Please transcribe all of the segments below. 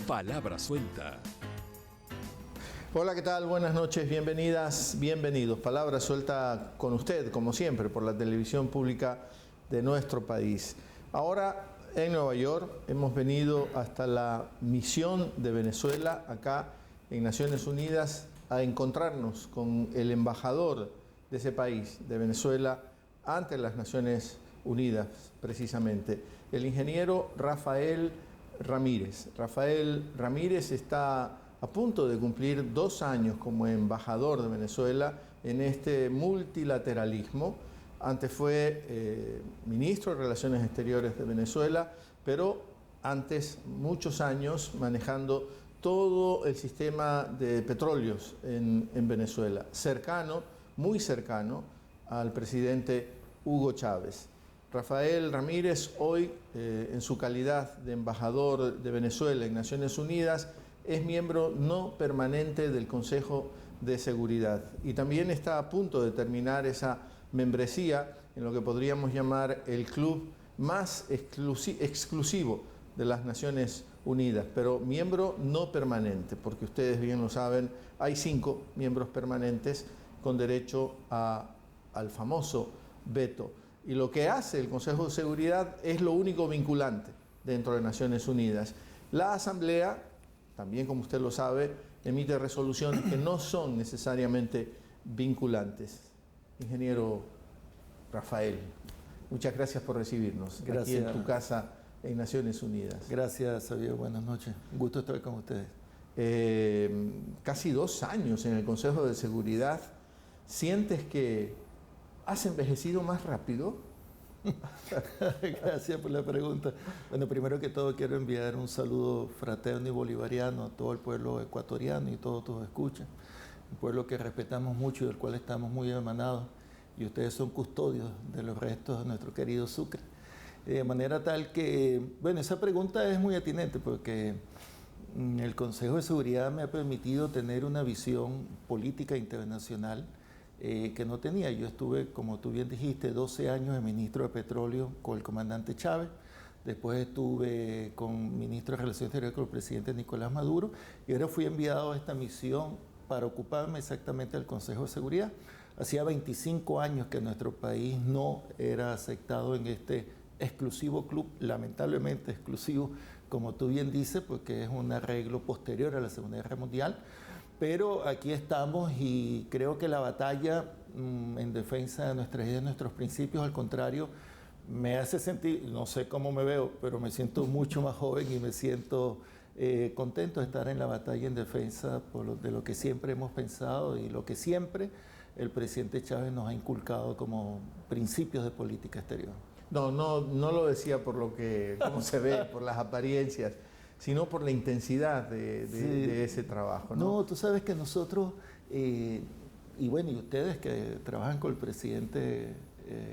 Palabra Suelta. Hola, ¿qué tal? Buenas noches, bienvenidas, bienvenidos. Palabra Suelta con usted, como siempre, por la televisión pública de nuestro país. Ahora, en Nueva York, hemos venido hasta la misión de Venezuela, acá en Naciones Unidas, a encontrarnos con el embajador de ese país, de Venezuela, ante las Naciones Unidas, precisamente, el ingeniero Rafael Ramírez. Rafael Ramírez está a punto de cumplir 2 años como embajador de Venezuela en este multilateralismo. Antes fue ministro de Relaciones Exteriores de Venezuela, pero antes muchos años manejando todo el sistema de petróleos en Venezuela, cercano, muy cercano al presidente Hugo Chávez. Rafael Ramírez hoy, en su calidad de embajador de Venezuela en Naciones Unidas, es miembro no permanente del Consejo de Seguridad y también está a punto de terminar esa membresía en lo que podríamos llamar el club más exclusivo de las Naciones Unidas, pero miembro no permanente, porque ustedes bien lo saben, hay 5 miembros permanentes con derecho al famoso veto. Y lo que hace el Consejo de Seguridad es lo único vinculante dentro de Naciones Unidas. La Asamblea, también como usted lo sabe, emite resoluciones que no son necesariamente vinculantes. Ingeniero Rafael, muchas gracias por recibirnos aquí en tu casa en Naciones Unidas. Gracias, Xavier. Buenas noches. Un gusto estar con ustedes. Casi 2 años en el Consejo de Seguridad. ¿Sientes que has envejecido más rápido? Gracias por la pregunta. Bueno, primero que todo quiero enviar un saludo fraterno y bolivariano a todo el pueblo ecuatoriano y todos tus escuchas. Un pueblo que respetamos mucho y del cual estamos muy hermanados. Y ustedes son custodios de los restos de nuestro querido Sucre. De manera tal que, bueno, esa pregunta es muy atinente porque el Consejo de Seguridad me ha permitido tener una visión política internacional que no tenía. Yo estuve, como tú bien dijiste, 12 años de ministro de Petróleo con el comandante Chávez. Después estuve con ministro de Relaciones Exteriores con el presidente Nicolás Maduro y ahora fui enviado a esta misión para ocuparme exactamente del Consejo de Seguridad. Hacía 25 años que nuestro país no era aceptado en este exclusivo club, lamentablemente exclusivo, como tú bien dices, porque es un arreglo posterior a la Segunda Guerra Mundial, pero aquí estamos y creo que la batalla en defensa de nuestras ideas, de nuestros principios, al contrario, me hace sentir, no sé cómo me veo, pero me siento mucho más joven y me siento contento de estar en la batalla en defensa de lo que siempre hemos pensado y lo que siempre el presidente Chávez nos ha inculcado como principios de política exterior. No lo decía por lo que, cómo se ve, por las apariencias, sino por la intensidad de ese trabajo, ¿no? No, tú sabes que nosotros, y bueno, y ustedes que trabajan con el presidente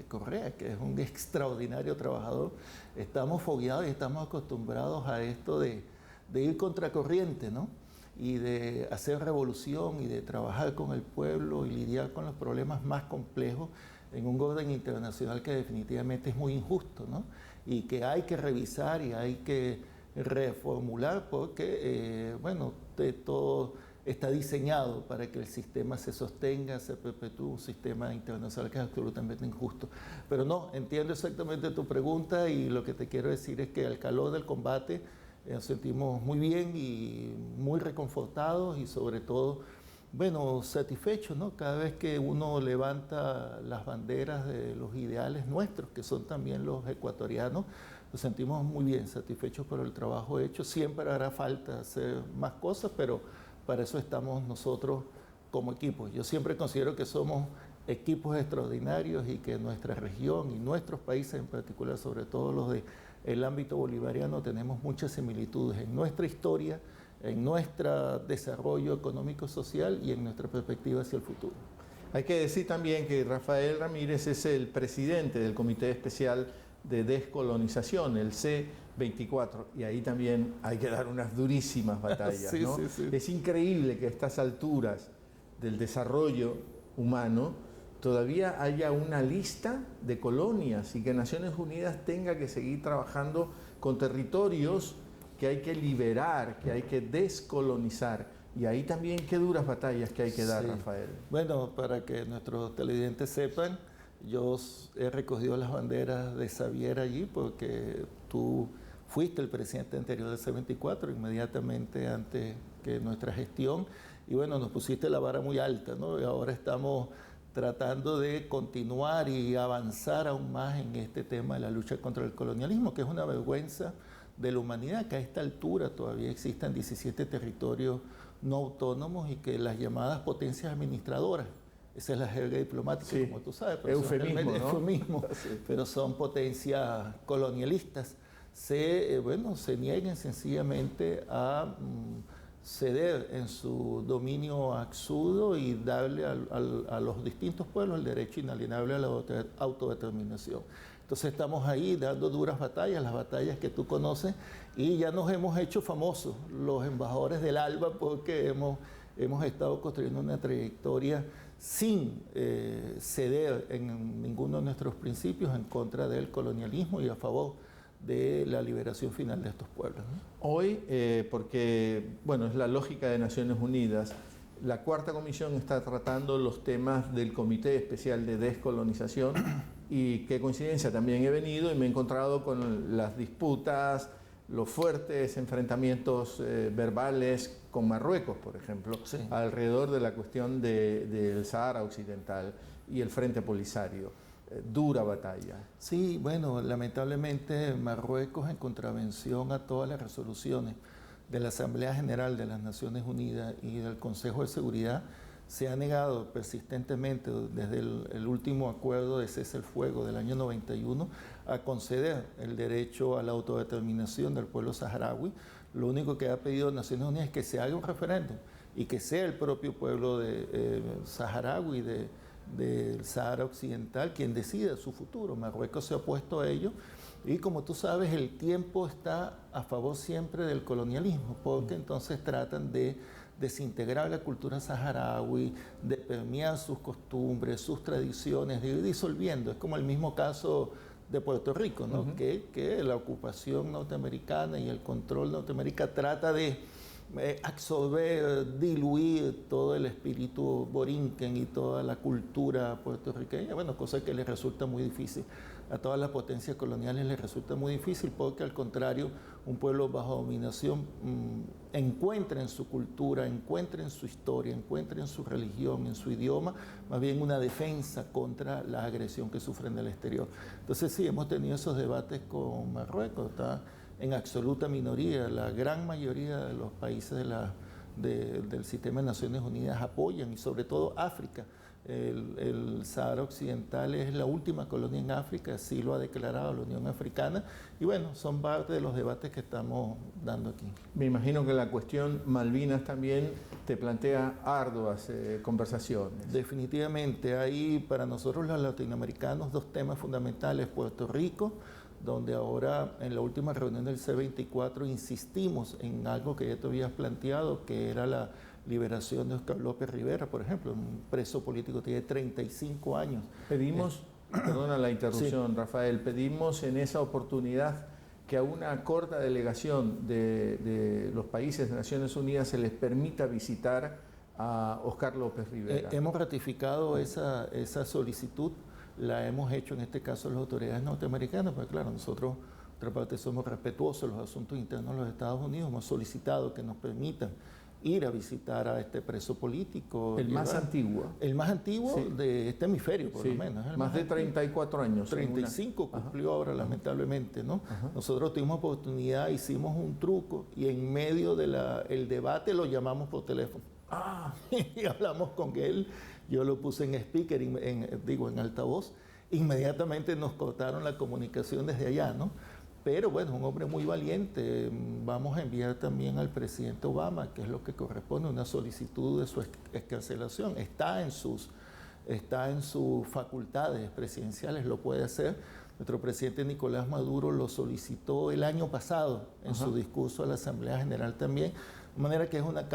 Correa, que es un extraordinario trabajador, estamos fogueados y estamos acostumbrados a esto de ir contracorriente, ¿no? Y de hacer revolución y de trabajar con el pueblo y lidiar con los problemas más complejos en un orden internacional que definitivamente es muy injusto, ¿no? Y que hay que revisar y hay que reformular porque, bueno, todo está diseñado para que el sistema se sostenga, se perpetúe, un sistema internacional que es absolutamente injusto. Pero no, entiendo exactamente tu pregunta y lo que te quiero decir es que al calor del combate nos sentimos muy bien y muy reconfortados y sobre todo, bueno, satisfechos, ¿no? Cada vez que uno levanta las banderas de los ideales nuestros, que son también los ecuatorianos, nos sentimos muy bien, satisfechos por el trabajo hecho. Siempre hará falta hacer más cosas, pero para eso estamos nosotros como equipo. Yo siempre considero que somos equipos extraordinarios y que nuestra región y nuestros países en particular, sobre todo los del ámbito bolivariano, tenemos muchas similitudes en nuestra historia, en nuestro desarrollo económico-social y en nuestra perspectiva hacia el futuro. Hay que decir también que Rafael Ramírez es el presidente del Comité Especial de Descolonización, el C24, y ahí también hay que dar unas durísimas batallas, sí, ¿no? Sí, sí. Es increíble que a estas alturas del desarrollo humano todavía haya una lista de colonias y que Naciones Unidas tenga que seguir trabajando con territorios que hay que liberar, que hay que descolonizar. Y ahí también qué duras batallas que hay que dar, Sí. Rafael. Bueno, para que nuestros televidentes sepan, yo he recogido las banderas de Xavier allí porque tú fuiste el presidente anterior del C-24, inmediatamente antes que nuestra gestión, y bueno, nos pusiste la vara muy alta, ¿no? Y ahora estamos tratando de continuar y avanzar aún más en este tema de la lucha contra el colonialismo, que es una vergüenza de la humanidad, que a esta altura todavía existan 17 territorios no autónomos y que las llamadas potencias administradoras, esa es la jerga diplomática, sí, como tú sabes, pero eufemismo, ¿no? eufemismo, sí, pero son potencias colonialistas, se nieguen sencillamente a ceder en su dominio absurdo y darle a los distintos pueblos el derecho inalienable a la autodeterminación. Entonces estamos ahí dando duras batallas, las batallas que tú conoces, y ya nos hemos hecho famosos, los embajadores del ALBA, porque hemos estado construyendo una trayectoria sin ceder en ninguno de nuestros principios en contra del colonialismo y a favor de la liberación final de estos pueblos, ¿no? Hoy, porque, bueno, es la lógica de Naciones Unidas, la Cuarta Comisión está tratando los temas del Comité Especial de Descolonización y qué coincidencia, también he venido y me he encontrado con las disputas, los fuertes enfrentamientos verbales con Marruecos, por ejemplo, sí, alrededor de la cuestión del Sahara Occidental y el Frente Polisario. Dura batalla. Sí, bueno, lamentablemente Marruecos, en contravención a todas las resoluciones de la Asamblea General de las Naciones Unidas y del Consejo de Seguridad, se ha negado persistentemente desde el último acuerdo de cese el fuego del año 91 a conceder el derecho a la autodeterminación del pueblo saharaui. Lo único que ha pedido Naciones Unidas es que se haga un referéndum y que sea el propio pueblo saharaui del Sahara Occidental quien decida su futuro. Marruecos se ha opuesto a ello y, como tú sabes, el tiempo está a favor siempre del colonialismo, porque entonces tratan de desintegrar la cultura saharaui, de permear sus costumbres, sus tradiciones, de ir disolviendo. Es como el mismo caso de Puerto Rico, ¿no? Que la ocupación norteamericana y el control norteamericano trata de absorber, diluir todo el espíritu borinquen y toda la cultura puertorriqueña, bueno, cosa que les resulta muy difícil. A todas las potencias coloniales les resulta muy difícil porque, al contrario, un pueblo bajo dominación encuentra en su cultura, encuentra en su historia, encuentra en su religión, en su idioma, más bien una defensa contra la agresión que sufren del exterior. Entonces sí, hemos tenido esos debates con Marruecos, está en absoluta minoría. La gran mayoría de los países del sistema de Naciones Unidas apoyan, y sobre todo África. El Sahara Occidental es la última colonia en África, así lo ha declarado la Unión Africana, y bueno, son parte de los debates que estamos dando aquí. Me imagino que la cuestión Malvinas también te plantea arduas conversaciones. Definitivamente, hay para nosotros los latinoamericanos dos temas fundamentales: Puerto Rico, donde ahora en la última reunión del C-24 insistimos en algo que ya te habías planteado, que era la liberación de Oscar López Rivera, por ejemplo, un preso político, tiene 35 años. Pedimos, perdona la interrupción, sí, Rafael, pedimos en esa oportunidad que a una corta delegación de los países de Naciones Unidas se les permita visitar a Oscar López Rivera. Hemos ratificado esa solicitud, la hemos hecho en este caso las autoridades norteamericanas, porque claro, nosotros, por otra parte, somos respetuosos de los asuntos internos de los Estados Unidos, hemos solicitado que nos permitan ir a visitar a este preso político. El más antiguo. El más antiguo, sí, de este hemisferio, por sí, lo menos. Más de 34 años. 35 cumplió ahora, lamentablemente, ¿no? Nosotros tuvimos oportunidad, hicimos un truco y en medio del debate lo llamamos por teléfono. Y hablamos con él. Yo lo puse en speaker, en altavoz. Inmediatamente nos cortaron la comunicación desde allá, ¿no? Pero bueno, un hombre muy valiente. Vamos a enviar también al presidente Obama, que es lo que corresponde, una solicitud de su excarcelación. Está en sus facultades presidenciales, lo puede hacer. Nuestro presidente Nicolás Maduro lo solicitó el año pasado en su discurso a la Asamblea General también. De manera que es una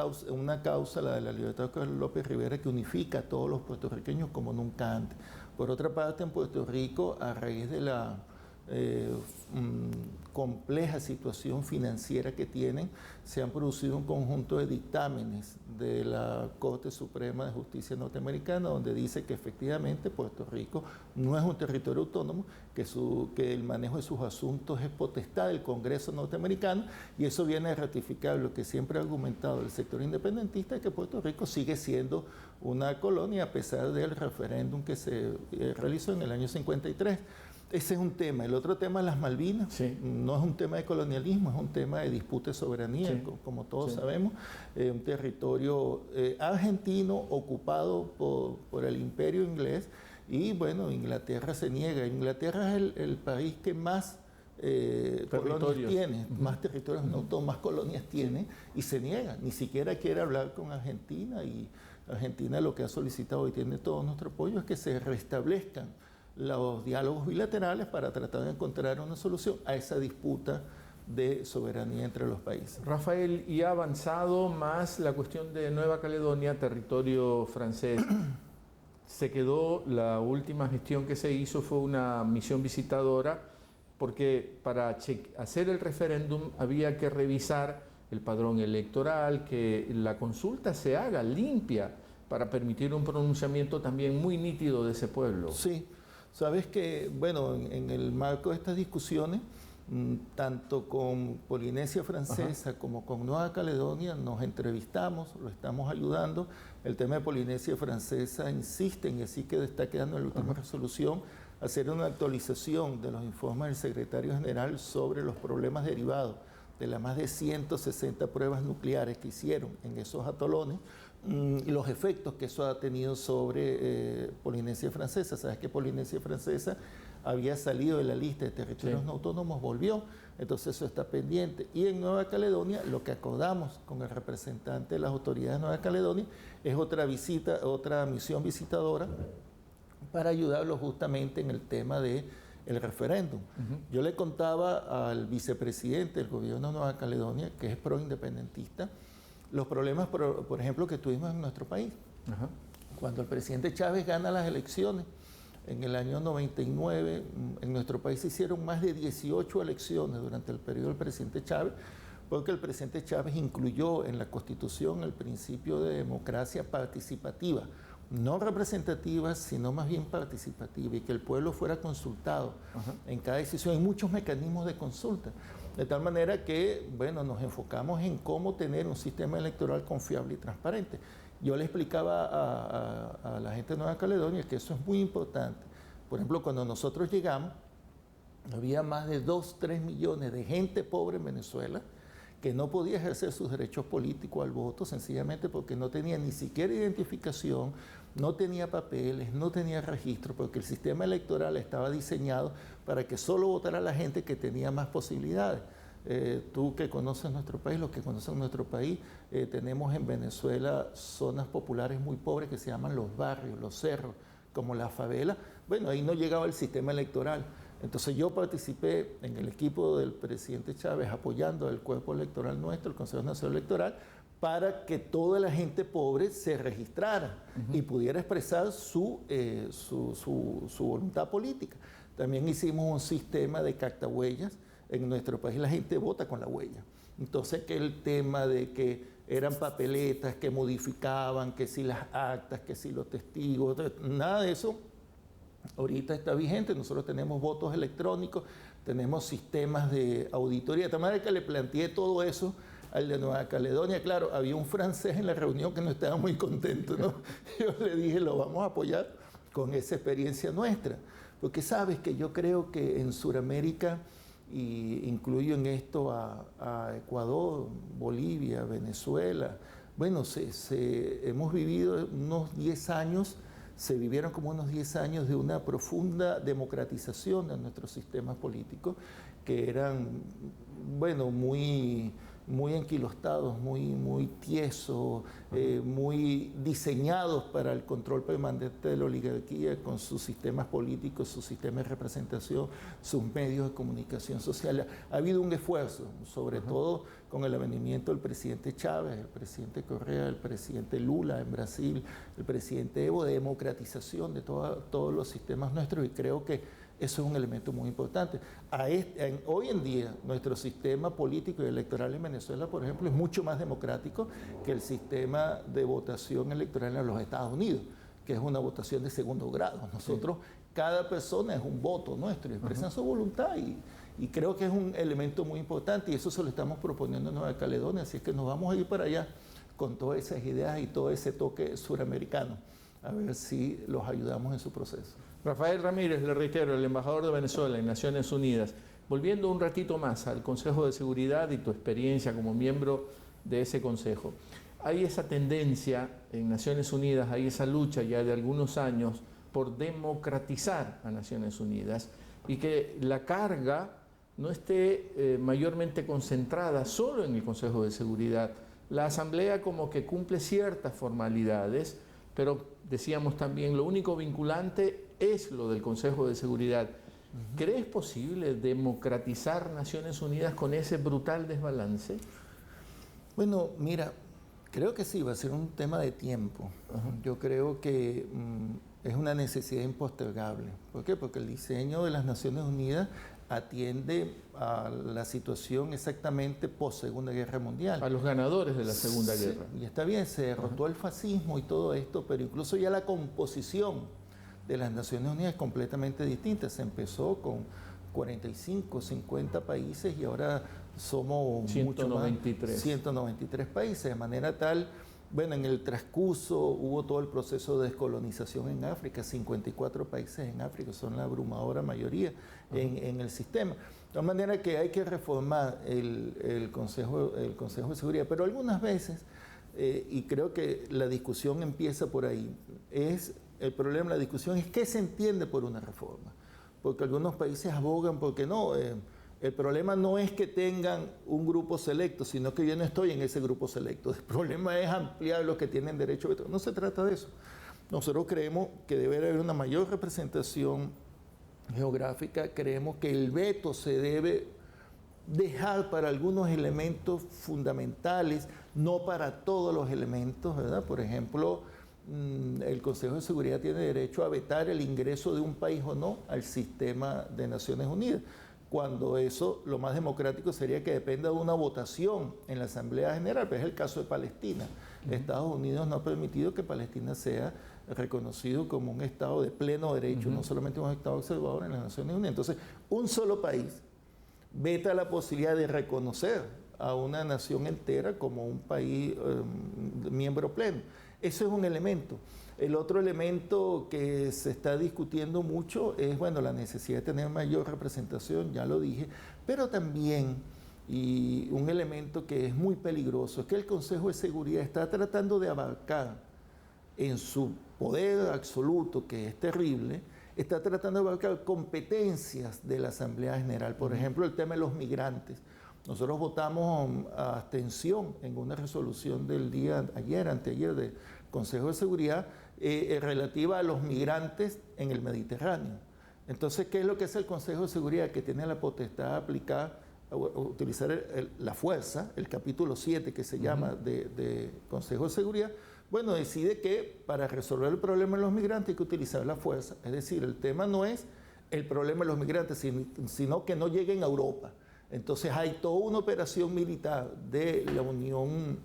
causa, la de la libertad de Oscar López Rivera, que unifica a todos los puertorriqueños como nunca antes. Por otra parte, en Puerto Rico, a raíz de la compleja situación financiera que tienen, se han producido un conjunto de dictámenes de la Corte Suprema de Justicia norteamericana donde dice que efectivamente Puerto Rico no es un territorio autónomo, que el manejo de sus asuntos es potestad del Congreso norteamericano, y eso viene a ratificar lo que siempre ha argumentado el sector independentista, que Puerto Rico sigue siendo una colonia a pesar del referéndum que se realizó en el año 53. Ese es un tema. El otro tema es las Malvinas. Sí. No es un tema de colonialismo, es un tema de disputa de soberanía, sí, como todos sabemos. Un territorio argentino ocupado por el imperio inglés, y bueno, Inglaterra se niega. Inglaterra es el país que más colonias tiene, más territorios más colonias tiene, y se niega. Ni siquiera quiere hablar con Argentina, y Argentina lo que ha solicitado y tiene todo nuestro apoyo es que se restablezcan los diálogos bilaterales para tratar de encontrar una solución a esa disputa de soberanía entre los países. Rafael, ¿y ha avanzado más la cuestión de Nueva Caledonia, territorio francés? Se quedó, la última gestión que se hizo fue una misión visitadora, porque para hacer el referéndum había que revisar el padrón electoral, que la consulta se haga limpia para permitir un pronunciamiento también muy nítido de ese pueblo. Sí. Sabes que, bueno, en el marco de estas discusiones, tanto con Polinesia Francesa como con Nueva Caledonia, nos entrevistamos, lo estamos ayudando. El tema de Polinesia Francesa insiste en decir que está quedando en la última resolución hacer una actualización de los informes del secretario general sobre los problemas derivados de las más de 160 pruebas nucleares que hicieron en esos atolones, y los efectos que eso ha tenido sobre Polinesia Francesa. Sabes que Polinesia Francesa había salido de la lista de territorios no autónomos, volvió, entonces eso está pendiente. Y en Nueva Caledonia, lo que acordamos con el representante de las autoridades de Nueva Caledonia es otra misión visitadora para ayudarlos justamente en el tema del referéndum. Yo le contaba al vicepresidente del gobierno de Nueva Caledonia, que es pro-independentista, los problemas, por ejemplo, que tuvimos en nuestro país. Cuando el presidente Chávez gana las elecciones, en el año 99, en nuestro país se hicieron más de 18 elecciones durante el periodo del presidente Chávez, porque el presidente Chávez incluyó en la Constitución el principio de democracia participativa, no representativa, sino más bien participativa, y que el pueblo fuera consultado en cada decisión. Hay muchos mecanismos de consulta, de tal manera que, bueno, nos enfocamos en cómo tener un sistema electoral confiable y transparente. Yo le explicaba a la gente de Nueva Caledonia que eso es muy importante. Por ejemplo, cuando nosotros llegamos, había más de 2-3 millones de gente pobre en Venezuela que no podía ejercer sus derechos políticos al voto, sencillamente porque no tenía ni siquiera identificación, no tenía papeles, no tenía registro, porque el sistema electoral estaba diseñado para que solo votara la gente que tenía más posibilidades. Tú que conoces nuestro país, los que conocen nuestro país, tenemos en Venezuela zonas populares muy pobres que se llaman los barrios, los cerros, como la favela. Bueno, ahí no llegaba el sistema electoral. Entonces yo participé en el equipo del presidente Chávez apoyando al cuerpo electoral nuestro, el Consejo Nacional Electoral, para que toda la gente pobre se registrara y pudiera expresar su voluntad política. También hicimos un sistema de cactahuellas. En nuestro país la gente vota con la huella. Entonces, que el tema de que eran papeletas que modificaban, que si las actas, que si los testigos, nada de eso ahorita está vigente. Nosotros tenemos votos electrónicos, tenemos sistemas de auditoría. De tal manera que le planteé todo eso al de Nueva Caledonia. Claro, había un francés en la reunión que no estaba muy contento, ¿no? Yo le dije, lo vamos a apoyar con esa experiencia nuestra. Porque sabes que yo creo que en Sudamérica, y incluyo en esto a Ecuador, Bolivia, Venezuela, bueno, hemos vivido unos 10 años, se vivieron como unos 10 años de una profunda democratización de nuestros sistemas políticos, que eran, bueno, muy enquilostados, muy tiesos, muy diseñados para el control permanente de la oligarquía, con sus sistemas políticos, sus sistemas de representación, sus medios de comunicación social. Ha habido un esfuerzo, sobre todo con el avenimiento del presidente Chávez, el presidente Correa, el presidente Lula en Brasil, el presidente Evo, de democratización de todos los sistemas nuestros, y creo que Eso es un elemento muy importante. Hoy en día, nuestro sistema político y electoral en Venezuela, por ejemplo, es mucho más democrático que el sistema de votación electoral en los Estados Unidos, que es una votación de segundo grado. Nosotros, cada persona es un voto nuestro y expresan su voluntad y creo que es un elemento muy importante y eso se lo estamos proponiendo en Nueva Caledonia, así es que nos vamos a ir para allá con todas esas ideas y todo ese toque suramericano, a ver si los ayudamos en su proceso. Rafael Ramírez, le reitero, el embajador de Venezuela en Naciones Unidas. Volviendo un ratito más al Consejo de Seguridad y tu experiencia como miembro de ese consejo. Hay esa tendencia en Naciones Unidas, hay esa lucha ya de algunos años por democratizar a Naciones Unidas y que la carga no esté mayormente concentrada solo en el Consejo de Seguridad. La Asamblea como que cumple ciertas formalidades, pero decíamos también, lo único vinculante es lo del Consejo de Seguridad. ¿Crees posible democratizar Naciones Unidas con ese brutal desbalance? Bueno, mira, creo que sí, va a ser un tema de tiempo. Yo creo que es una necesidad impostergable. ¿Por qué? Porque el diseño de las Naciones Unidas atiende a la situación exactamente post-Segunda Guerra Mundial. A los ganadores de la Segunda Guerra. Y está bien, se derrotó el fascismo y todo esto, pero incluso ya la composición de las Naciones Unidas es completamente distinta. Se empezó con 45, 50 países y ahora somos 193. 193 países, de manera tal, bueno, en el transcurso hubo todo el proceso de descolonización en África, 54 países en África, son la abrumadora mayoría en el sistema. De manera que hay que reformar el Consejo de Seguridad, pero algunas veces, y creo que la discusión empieza por ahí, el problema, la discusión es qué se entiende por una reforma, porque algunos países abogan porque no, el problema no es que tengan un grupo selecto, sino que yo no estoy en ese grupo selecto. El problema es ampliar los que tienen derecho a veto. No se trata de eso. Nosotros creemos que debe haber una mayor representación geográfica, creemos que el veto se debe dejar para algunos elementos fundamentales, no para todos los elementos, ¿verdad? Por ejemplo, el Consejo de Seguridad tiene derecho a vetar el ingreso de un país o no al sistema de Naciones Unidas, cuando eso, lo más democrático sería que dependa de una votación en la Asamblea General, pero es el caso de Palestina. Estados Unidos no ha permitido que Palestina sea reconocido como un Estado de pleno derecho, no solamente un Estado observador en las Naciones Unidas. Entonces, un solo país veta la posibilidad de reconocer a una nación entera como un país miembro pleno. Eso es un elemento. El otro elemento que se está discutiendo mucho es, bueno, la necesidad de tener mayor representación, ya lo dije, pero también, y un elemento que es muy peligroso, es que el Consejo de Seguridad está tratando de abarcar en su poder absoluto, que es terrible, está tratando de abarcar competencias de la Asamblea General. Por ejemplo, el tema de los migrantes. Nosotros votamos a abstención en una resolución del día anteayer del Consejo de Seguridad relativa a los migrantes en el Mediterráneo. Entonces, ¿qué es lo que hace el Consejo de Seguridad? Que tiene la potestad de aplicar, utilizar la fuerza, el capítulo 7 que se llama de Consejo de Seguridad. Bueno, decide que para resolver el problema de los migrantes hay que utilizar la fuerza. Es decir, el tema no es el problema de los migrantes, sino que no lleguen a Europa. Entonces hay toda una operación militar de la Unión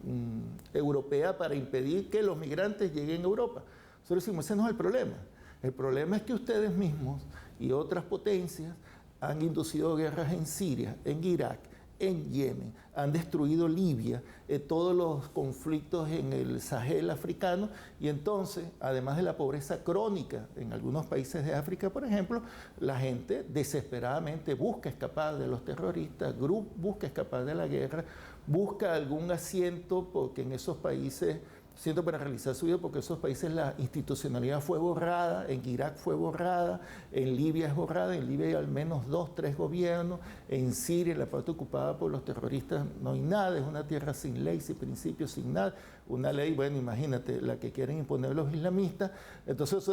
Europea para impedir que los migrantes lleguen a Europa. Nosotros decimos, ese no es el problema. El problema es que ustedes mismos y otras potencias han inducido guerras en Siria, en Irak, en Yemen, han destruido Libia, todos los conflictos en el Sahel africano, y entonces, además de la pobreza crónica en algunos países de África, por ejemplo, la gente desesperadamente busca escapar de los terroristas, busca escapar de la guerra, busca algún asiento porque en esos países, asiento para realizar su vida, porque en esos países la institucionalidad fue borrada, en Irak fue borrada, en Libia es borrada, en Libia hay al menos 2, 3 gobiernos, en Siria, en la parte ocupada por los terroristas, no hay nada, es una tierra sin ley, sin principios, sin nada, una ley, bueno, imagínate, la que quieren imponer los islamistas. Entonces,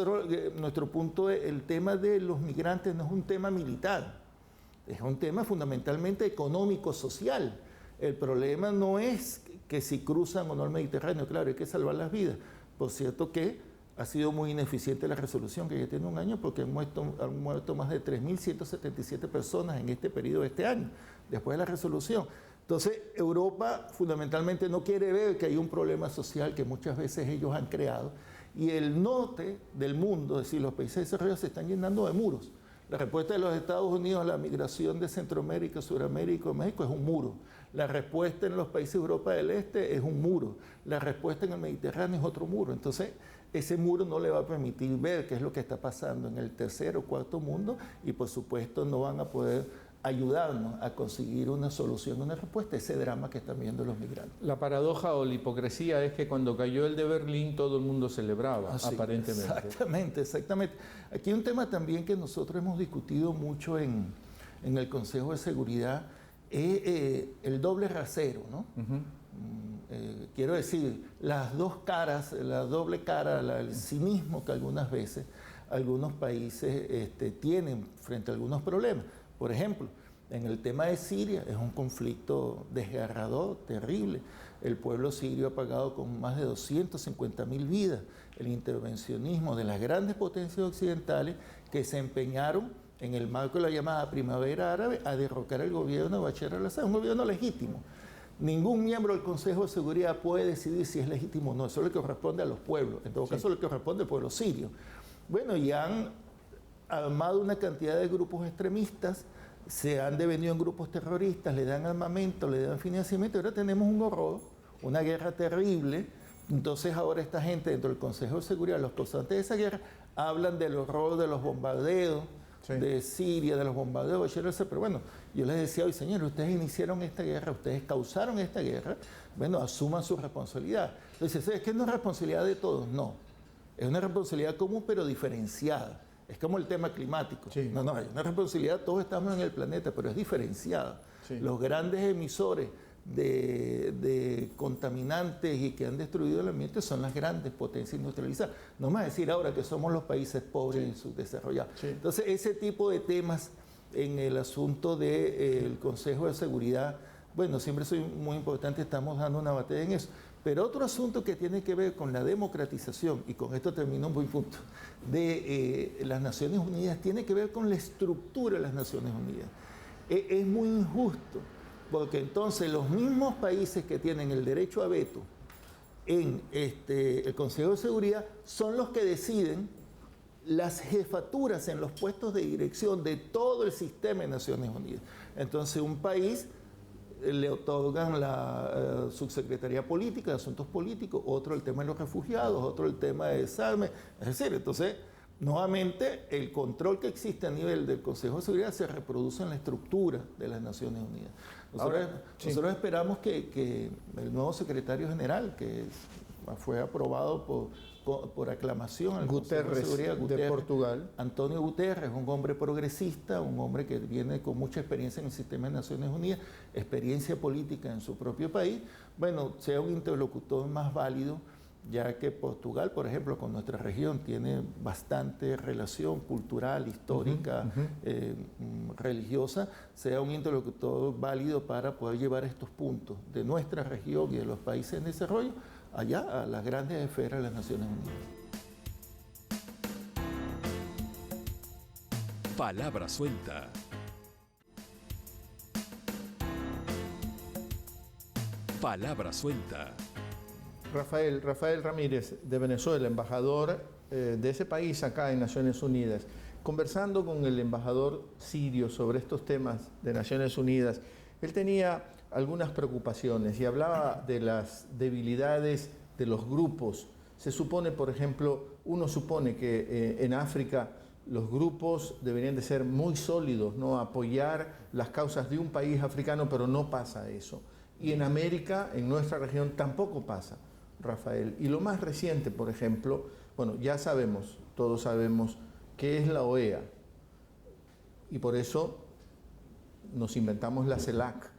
nuestro punto es, el tema de los migrantes no es un tema militar, es un tema fundamentalmente económico-social. El problema no es que si cruzan o no el Mediterráneo, claro, hay que salvar las vidas. Por cierto que ha sido muy ineficiente la resolución, que ya tiene un año, porque han muerto más de 3.177 personas en este periodo de este año, después de la resolución. Entonces, Europa fundamentalmente no quiere ver que hay un problema social que muchas veces ellos han creado, y el norte del mundo, es decir, los países desarrollados, se están llenando de muros. La respuesta de los Estados Unidos a la migración de Centroamérica, Suramérica y México es un muro. La respuesta en los países de Europa del Este es un muro. La respuesta en el Mediterráneo es otro muro. Entonces, ese muro no le va a permitir ver qué es lo que está pasando en el tercer o cuarto mundo, y por supuesto no van a poder ayudarnos a conseguir una solución, una respuesta a ese drama que están viendo los migrantes. La paradoja o la hipocresía es que cuando cayó el de Berlín todo el mundo celebraba, aparentemente. Exactamente. Aquí hay un tema también que nosotros hemos discutido mucho en el Consejo de Seguridad, es el doble rasero, ¿no? Quiero decir, las dos caras, la doble cara, el cinismo que algunas veces algunos países tienen frente a algunos problemas. Por ejemplo, en el tema de Siria es un conflicto desgarrador, terrible. El pueblo sirio ha pagado con más de 250.000 vidas el intervencionismo de las grandes potencias occidentales que se empeñaron en el marco de la llamada Primavera Árabe a derrocar el gobierno de Bashar al-Assad, un gobierno legítimo. Ningún miembro del Consejo de Seguridad puede decidir si es legítimo o no, eso es lo que corresponde a los pueblos, en todo caso lo que corresponde al pueblo sirio. Bueno, y han armado una cantidad de grupos extremistas, se han devenido en grupos terroristas, le dan armamento, le dan financiamiento, y ahora tenemos un horror, una guerra terrible. Entonces ahora esta gente dentro del Consejo de Seguridad, los causantes de esa guerra, hablan del horror de los bombardeos de Siria, de los bombardeos de Bashar al-Assad. Pero bueno, yo les decía hoy, señores, ustedes iniciaron esta guerra, ustedes causaron esta guerra, bueno, asuman su responsabilidad. Entonces, ¿es que no es responsabilidad de todos? No, es una responsabilidad común pero diferenciada. Es como el tema climático. No, hay una responsabilidad, todos estamos en el planeta, pero es diferenciada. Los grandes emisores de contaminantes y que han destruido el ambiente son las grandes potencias industrializadas. No más decir ahora que somos los países pobres y subdesarrollados. Entonces, ese tipo de temas en el asunto del Consejo de Seguridad, bueno, siempre soy muy importante, estamos dando una batalla en eso. Pero otro asunto que tiene que ver con la democratización, y con esto termino un buen punto, de las Naciones Unidas, tiene que ver con la estructura de las Naciones Unidas. Es muy injusto, porque entonces los mismos países que tienen el derecho a veto en el Consejo de Seguridad son los que deciden las jefaturas en los puestos de dirección de todo el sistema de Naciones Unidas. Entonces un país le otorgan la subsecretaría política de asuntos políticos, otro el tema de los refugiados, otro el tema de desarme. Es decir, entonces, nuevamente, el control que existe a nivel del Consejo de Seguridad se reproduce en la estructura de las Naciones Unidas. Nosotros esperamos que el nuevo secretario general, que fue aprobado por aclamación al Consejo de Seguridad, de Portugal, Antonio Guterres, un hombre progresista, un hombre que viene con mucha experiencia en el sistema de Naciones Unidas, experiencia política en su propio país, bueno, sea un interlocutor más válido, ya que Portugal, por ejemplo, con nuestra región tiene bastante relación cultural, histórica, religiosa, sea un interlocutor válido para poder llevar estos puntos de nuestra región y de los países en desarrollo allá a las grandes esferas de las Naciones Unidas. Palabra suelta. Palabra suelta. Rafael Ramírez, de Venezuela, embajador de ese país acá en Naciones Unidas, conversando con el embajador sirio sobre estos temas de Naciones Unidas, él tenía algunas preocupaciones y hablaba de las debilidades de los grupos. Se supone, por ejemplo, uno supone que en África los grupos deberían de ser muy sólidos, ¿no? Apoyar las causas de un país africano, pero no pasa eso. Y en América, en nuestra región, tampoco pasa, Rafael. Y lo más reciente, por ejemplo, bueno, ya sabemos, todos sabemos qué es la OEA. Y por eso nos inventamos la CELAC.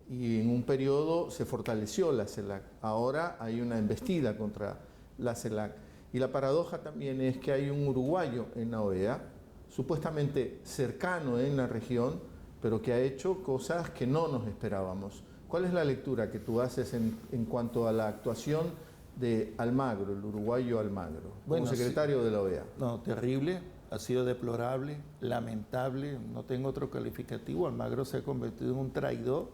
Y en un periodo se fortaleció la CELAC. Ahora hay una embestida contra la CELAC. Y la paradoja también es que hay un uruguayo en la OEA, supuestamente cercano en la región, pero que ha hecho cosas que no nos esperábamos. ¿Cuál es la lectura que tú haces en cuanto a la actuación de Almagro, el uruguayo Almagro, Bueno, como secretario de la OEA? No, terrible, ha sido deplorable, lamentable, no tengo otro calificativo. Almagro se ha convertido en un traidor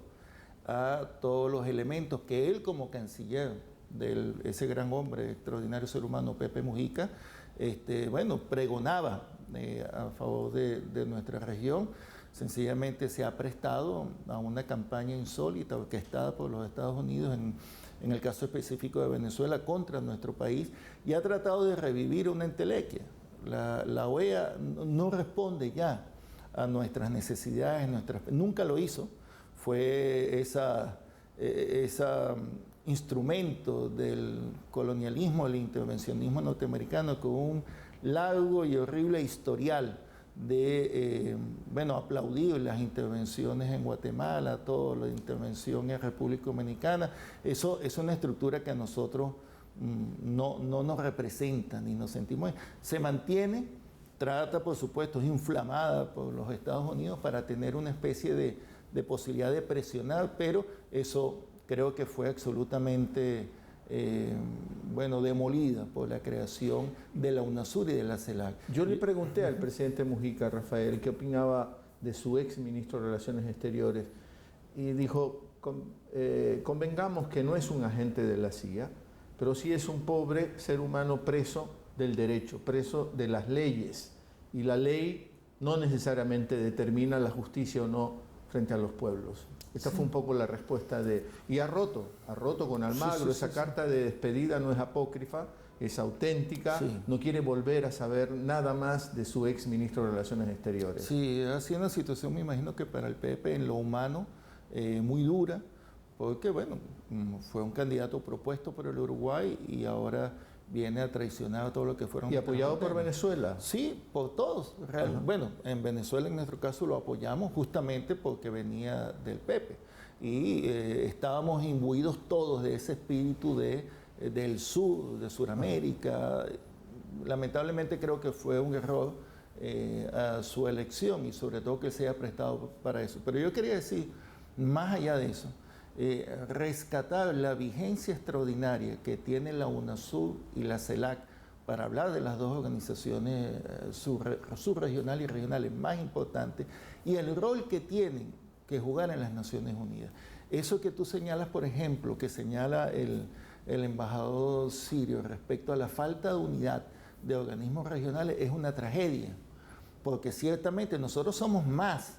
a todos los elementos que él, como canciller de ese gran hombre, extraordinario ser humano, Pepe Mujica, pregonaba a favor de nuestra región. Sencillamente se ha prestado a una campaña insólita orquestada por los Estados Unidos en el caso específico de Venezuela contra nuestro país, y ha tratado de revivir una entelequia. La OEA no responde ya a nuestras necesidades, nunca lo hizo. Fue ese instrumento del colonialismo, del intervencionismo norteamericano, con un largo y horrible historial de, aplaudir las intervenciones en Guatemala, toda la intervención en República Dominicana. Eso es una estructura que a nosotros no nos representa ni nos sentimos. Se mantiene, trata, por supuesto, es inflamada por los Estados Unidos para tener una especie de posibilidad de presionar, pero eso creo que fue absolutamente demolida por la creación de la UNASUR y de la CELAC. Yo le pregunté al presidente Mujica, Rafael, qué opinaba de su ex ministro de Relaciones Exteriores, y dijo, convengamos que no es un agente de la CIA, pero sí es un pobre ser humano preso del derecho, preso de las leyes, y la ley no necesariamente determina la justicia o no frente a los pueblos. Esta fue un poco la respuesta de... Y ha roto con Almagro. Esa carta de despedida no es apócrifa, es auténtica, no quiere volver a saber nada más de su ex ministro de Relaciones Exteriores. Sí, ha sido una situación, me imagino que para el PP en lo humano, muy dura, porque fue un candidato propuesto por el Uruguay y ahora viene a traicionar todo lo que fueron... ¿Y apoyado por Venezuela? Sí, por todos. Bueno, en Venezuela en nuestro caso lo apoyamos justamente porque venía del PP. Y estábamos imbuidos todos de ese espíritu del sur, de Sudamérica. Lamentablemente creo que fue un error a su elección y sobre todo que se haya prestado para eso. Pero yo quería decir, más allá de eso, rescatar la vigencia extraordinaria que tiene la UNASUR y la CELAC para hablar de las dos organizaciones subregionales y regionales más importantes y el rol que tienen que jugar en las Naciones Unidas. Eso que tú señalas, por ejemplo, que señala el embajador sirio respecto a la falta de unidad de organismos regionales es una tragedia, porque ciertamente nosotros somos más.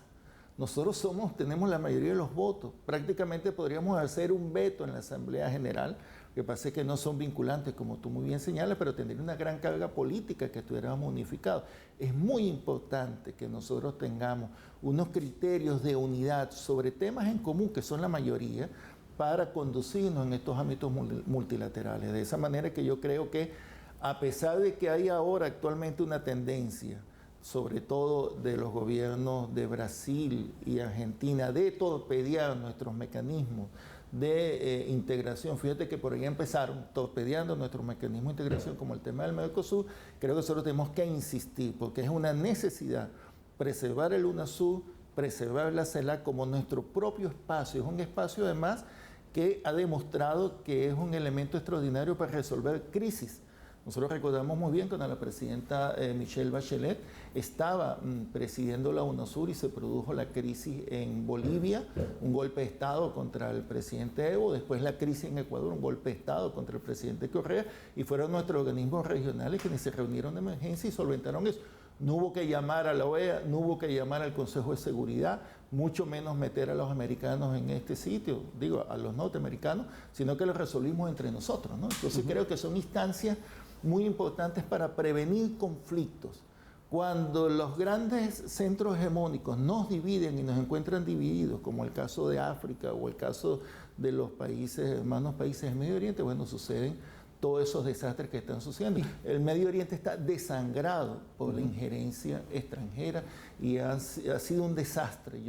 Nosotros tenemos la mayoría de los votos. Prácticamente podríamos hacer un veto en la Asamblea General, que pasa que no son vinculantes, como tú muy bien señalas, pero tendría una gran carga política que estuviéramos unificados. Es muy importante que nosotros tengamos unos criterios de unidad sobre temas en común, que son la mayoría, para conducirnos en estos ámbitos multilaterales. De esa manera que yo creo que, a pesar de que hay ahora actualmente una tendencia, sobre todo de los gobiernos de Brasil y Argentina, de torpedear nuestros mecanismos de integración. Fíjate que por ahí empezaron torpedeando nuestros mecanismos de integración, como el tema del Mercosur. Creo que nosotros tenemos que insistir, porque es una necesidad preservar el UNASUR, preservar la CELAC como nuestro propio espacio. Es un espacio además que ha demostrado que es un elemento extraordinario para resolver crisis. Nosotros recordamos muy bien cuando la presidenta Michelle Bachelet estaba presidiendo la UNASUR y se produjo la crisis en Bolivia, un golpe de Estado contra el presidente Evo, después la crisis en Ecuador, un golpe de Estado contra el presidente Correa, y fueron nuestros organismos regionales quienes se reunieron de emergencia y solventaron eso. No hubo que llamar a la OEA, no hubo que llamar al Consejo de Seguridad, mucho menos meter a los americanos en este sitio, digo, a los norteamericanos, sino que lo resolvimos entre nosotros, ¿no? Entonces creo que son instancias muy importantes para prevenir conflictos. Cuando los grandes centros hegemónicos nos dividen y nos encuentran divididos, como el caso de África o el caso de los países, hermanos países del Medio Oriente, suceden todos esos desastres que están sucediendo. El Medio Oriente está desangrado por la injerencia extranjera y ha sido un desastre.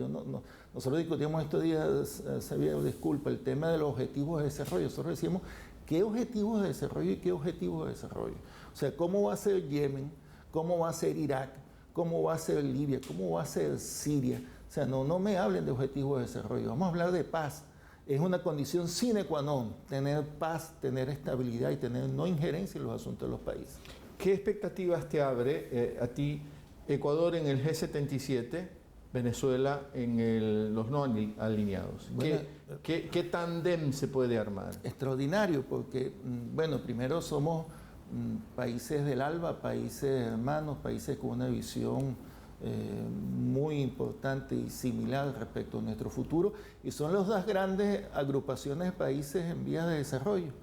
Nosotros discutimos estos días, Xavier, disculpa, el tema de los objetivos de desarrollo. Nosotros decimos, ¿qué objetivos de desarrollo y qué objetivos de desarrollo? O sea, ¿cómo va a ser Yemen? ¿Cómo va a ser Irak? ¿Cómo va a ser Libia? ¿Cómo va a ser Siria? O sea, no me hablen de objetivos de desarrollo. Vamos a hablar de paz Es una condición sine qua non tener paz, tener estabilidad y tener no injerencia en los asuntos de los países. ¿Qué expectativas te abre a ti Ecuador en el G77, Venezuela en los no alineados? Bueno, ¿Qué tándem se puede armar? Extraordinario, porque, bueno, primero somos países del ALBA, países hermanos, países con una visión muy importante y similar respecto a nuestro futuro, y son las dos grandes agrupaciones de países en vías de desarrollo.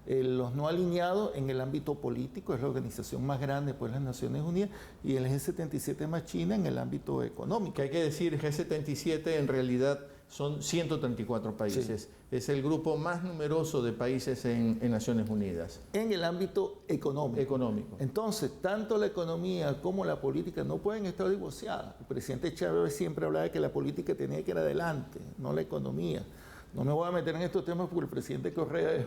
Los no alineados en el ámbito político es la organización más grande después de las Naciones Unidas, y el G77 más China en el ámbito económico. Que hay que decir, G77 en realidad son 134 países. Sí. Es el grupo más numeroso de países en Naciones Unidas. En el ámbito económico. Entonces, tanto la economía como la política no pueden estar divorciadas. El presidente Chávez siempre hablaba de que la política tenía que ir adelante, no la economía. No me voy a meter en estos temas porque el presidente Correa es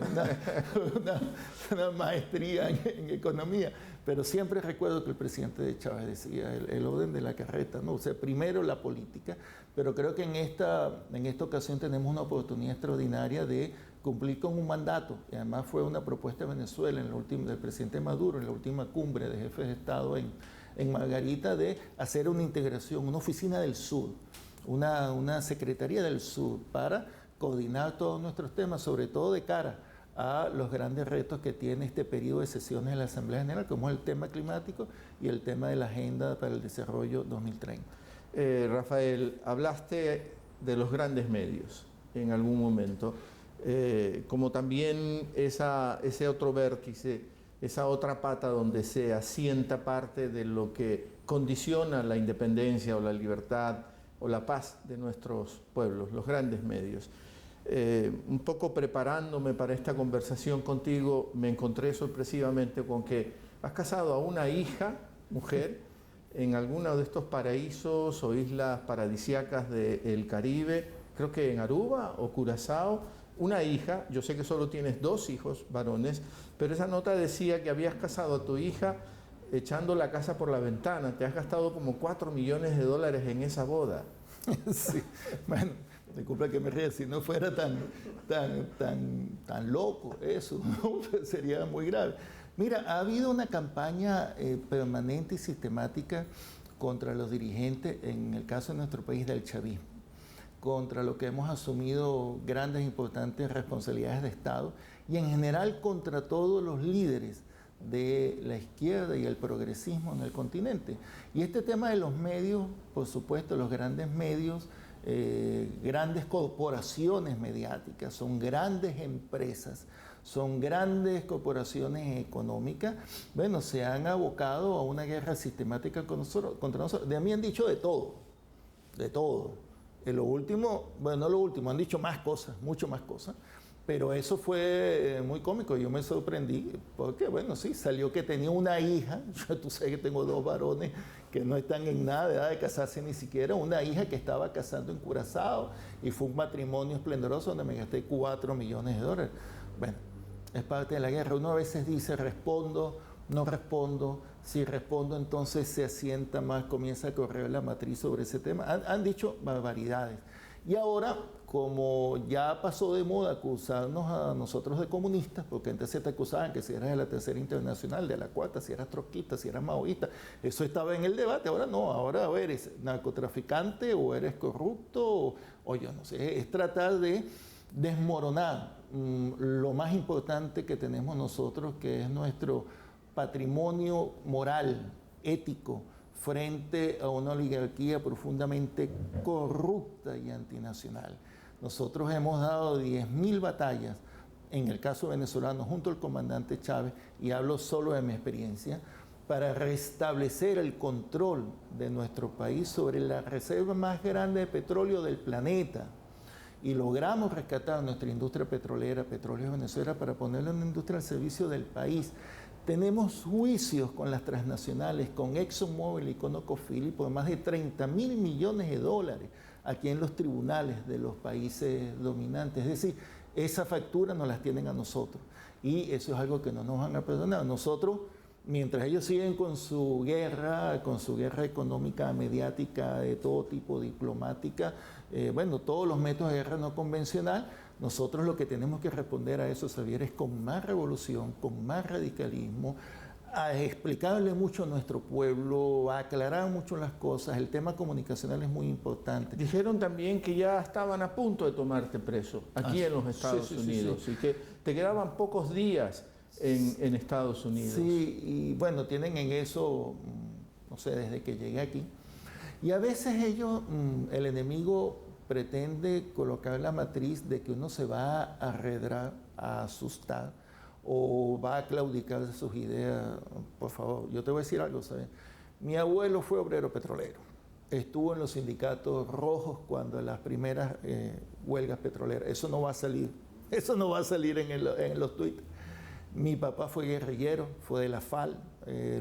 una maestría en economía, pero siempre recuerdo que el presidente Chávez decía el orden de la carreta, ¿no? O sea, primero la política, pero creo que en esta ocasión tenemos una oportunidad extraordinaria de cumplir con un mandato, y además fue una propuesta de Venezuela del presidente Maduro en la última cumbre de jefes de Estado en Margarita, de hacer una integración, una oficina del sur, una secretaría del sur para coordinar todos nuestros temas, sobre todo de cara a los grandes retos que tiene este periodo de sesiones de la Asamblea General, como es el tema climático y el tema de la Agenda para el Desarrollo 2030. Rafael, hablaste de los grandes medios en algún momento, como también ese otro vértice, esa otra pata donde se asienta parte de lo que condiciona la independencia o la libertad o la paz de nuestros pueblos, los grandes medios. Un poco preparándome para esta conversación contigo, me encontré sorpresivamente con que has casado a una hija, mujer, en alguno de estos paraísos o islas paradisíacas del Caribe, creo que en Aruba o Curazao, una hija. Yo sé que solo tienes 2 hijos varones, pero esa nota decía que habías casado a tu hija echando la casa por la ventana. Te has gastado como $4 millones en esa boda. Sí, bueno, disculpa que me ría, si no fuera tan loco eso, ¿no? Sería muy grave. Mira, ha habido una campaña permanente y sistemática contra los dirigentes, en el caso de nuestro país, del chavismo, contra lo que hemos asumido grandes e importantes responsabilidades de Estado, y en general contra todos los líderes de la izquierda y el progresismo en el continente. Y este tema de los medios, por supuesto, los grandes medios, grandes corporaciones mediáticas, son grandes empresas, son grandes corporaciones económicas, bueno, se han abocado a una guerra sistemática contra nosotros. De mí han dicho de todo, de todo. En lo último, bueno, no lo último, han dicho más cosas, mucho más cosas. Pero eso fue muy cómico, yo me sorprendí, porque bueno, sí, salió que tenía una hija, tú sabes que tengo 2 varones que no están en nada de edad de casarse ni siquiera, una hija que estaba casando en Curazao, y fue un matrimonio esplendoroso donde me gasté $4 millones. Bueno, es parte de la guerra. Uno a veces dice, respondo, no respondo, si respondo entonces se asienta más, comienza a correr la matriz sobre ese tema. Han dicho barbaridades. Y ahora, como ya pasó de moda acusarnos a nosotros de comunistas, porque antes se te acusaban que si eras de la Tercera Internacional, de la Cuarta, si eras trotskista, si eras maoísta, eso estaba en el debate. Ahora no, ahora o eres narcotraficante o eres corrupto, o yo no sé, es tratar de desmoronar lo más importante que tenemos nosotros, que es nuestro patrimonio moral, ético, frente a una oligarquía profundamente corrupta y antinacional. Nosotros hemos dado 10.000 batallas, en el caso venezolano, junto al comandante Chávez, y hablo solo de mi experiencia, para restablecer el control de nuestro país sobre la reserva más grande de petróleo del planeta. Y logramos rescatar nuestra industria petrolera, Petróleos Venezuela, para ponerla en una industria al servicio del país. Tenemos juicios con las transnacionales, con ExxonMobil y con ConocoPhillips por más de $30.000 millones aquí en los tribunales de los países dominantes. Es decir, esa factura nos las tienen a nosotros, y eso es algo que no nos van a perdonar. Nosotros Mientras ellos siguen con su guerra económica, mediática, de todo tipo, diplomática, bueno, todos los métodos de guerra no convencional, nosotros lo que tenemos que responder a eso, Xavier, es con más revolución, con más radicalismo, a explicarle mucho a nuestro pueblo, a aclarar mucho las cosas. El tema comunicacional es muy importante. Dijeron también que ya estaban a punto de tomarte preso aquí en los Estados Unidos y que te quedaban pocos días en Estados Unidos. Sí, y bueno, tienen en eso, no sé, desde que llegué aquí. Y a veces ellos, el enemigo pretende colocar la matriz de que uno se va a arredrar, a asustar, o va a claudicar de sus ideas. Por favor, yo te voy a decir algo, ¿sabes? Mi abuelo fue obrero petrolero. Estuvo en los sindicatos rojos cuando las primeras huelgas petroleras. Eso no va a salir. Eso no va a salir en los tweets. Mi papá fue guerrillero, fue de la FAL,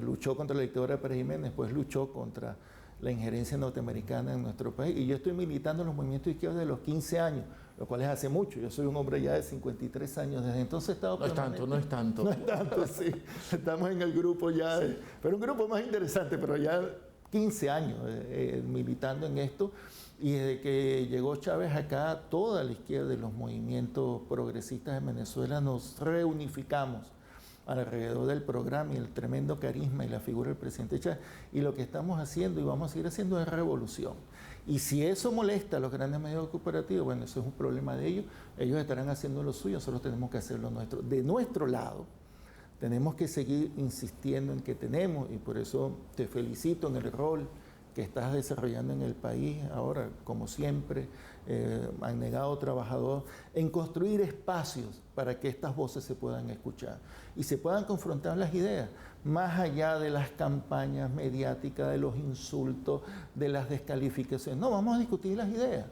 luchó contra la dictadura de Pérez Jiménez, después luchó contra la injerencia norteamericana en nuestro país. Y yo estoy militando en los movimientos izquierdos desde los 15 años, lo cual es hace mucho. Yo soy un hombre ya de 53 años. Desde entonces he estado... No es tanto, no es tanto. No es tanto, sí. Estamos en el grupo ya, pero un grupo más interesante, pero ya 15 años militando en esto. Y desde que llegó Chávez acá, toda la izquierda y los movimientos progresistas en Venezuela nos reunificamos alrededor del programa y el tremendo carisma y la figura del presidente Chávez. Y lo que estamos haciendo y vamos a seguir haciendo es revolución. Y si eso molesta a los grandes medios cooperativos, bueno, eso es un problema de ellos. Ellos estarán haciendo lo suyo, nosotros tenemos que hacer lo nuestro. De nuestro lado, tenemos que seguir insistiendo en que tenemos, y por eso te felicito en el rol que estás desarrollando en el país ahora, como siempre, abnegado trabajador, en construir espacios para que estas voces se puedan escuchar y se puedan confrontar las ideas, más allá de las campañas mediáticas, de los insultos, de las descalificaciones. No, vamos a discutir las ideas.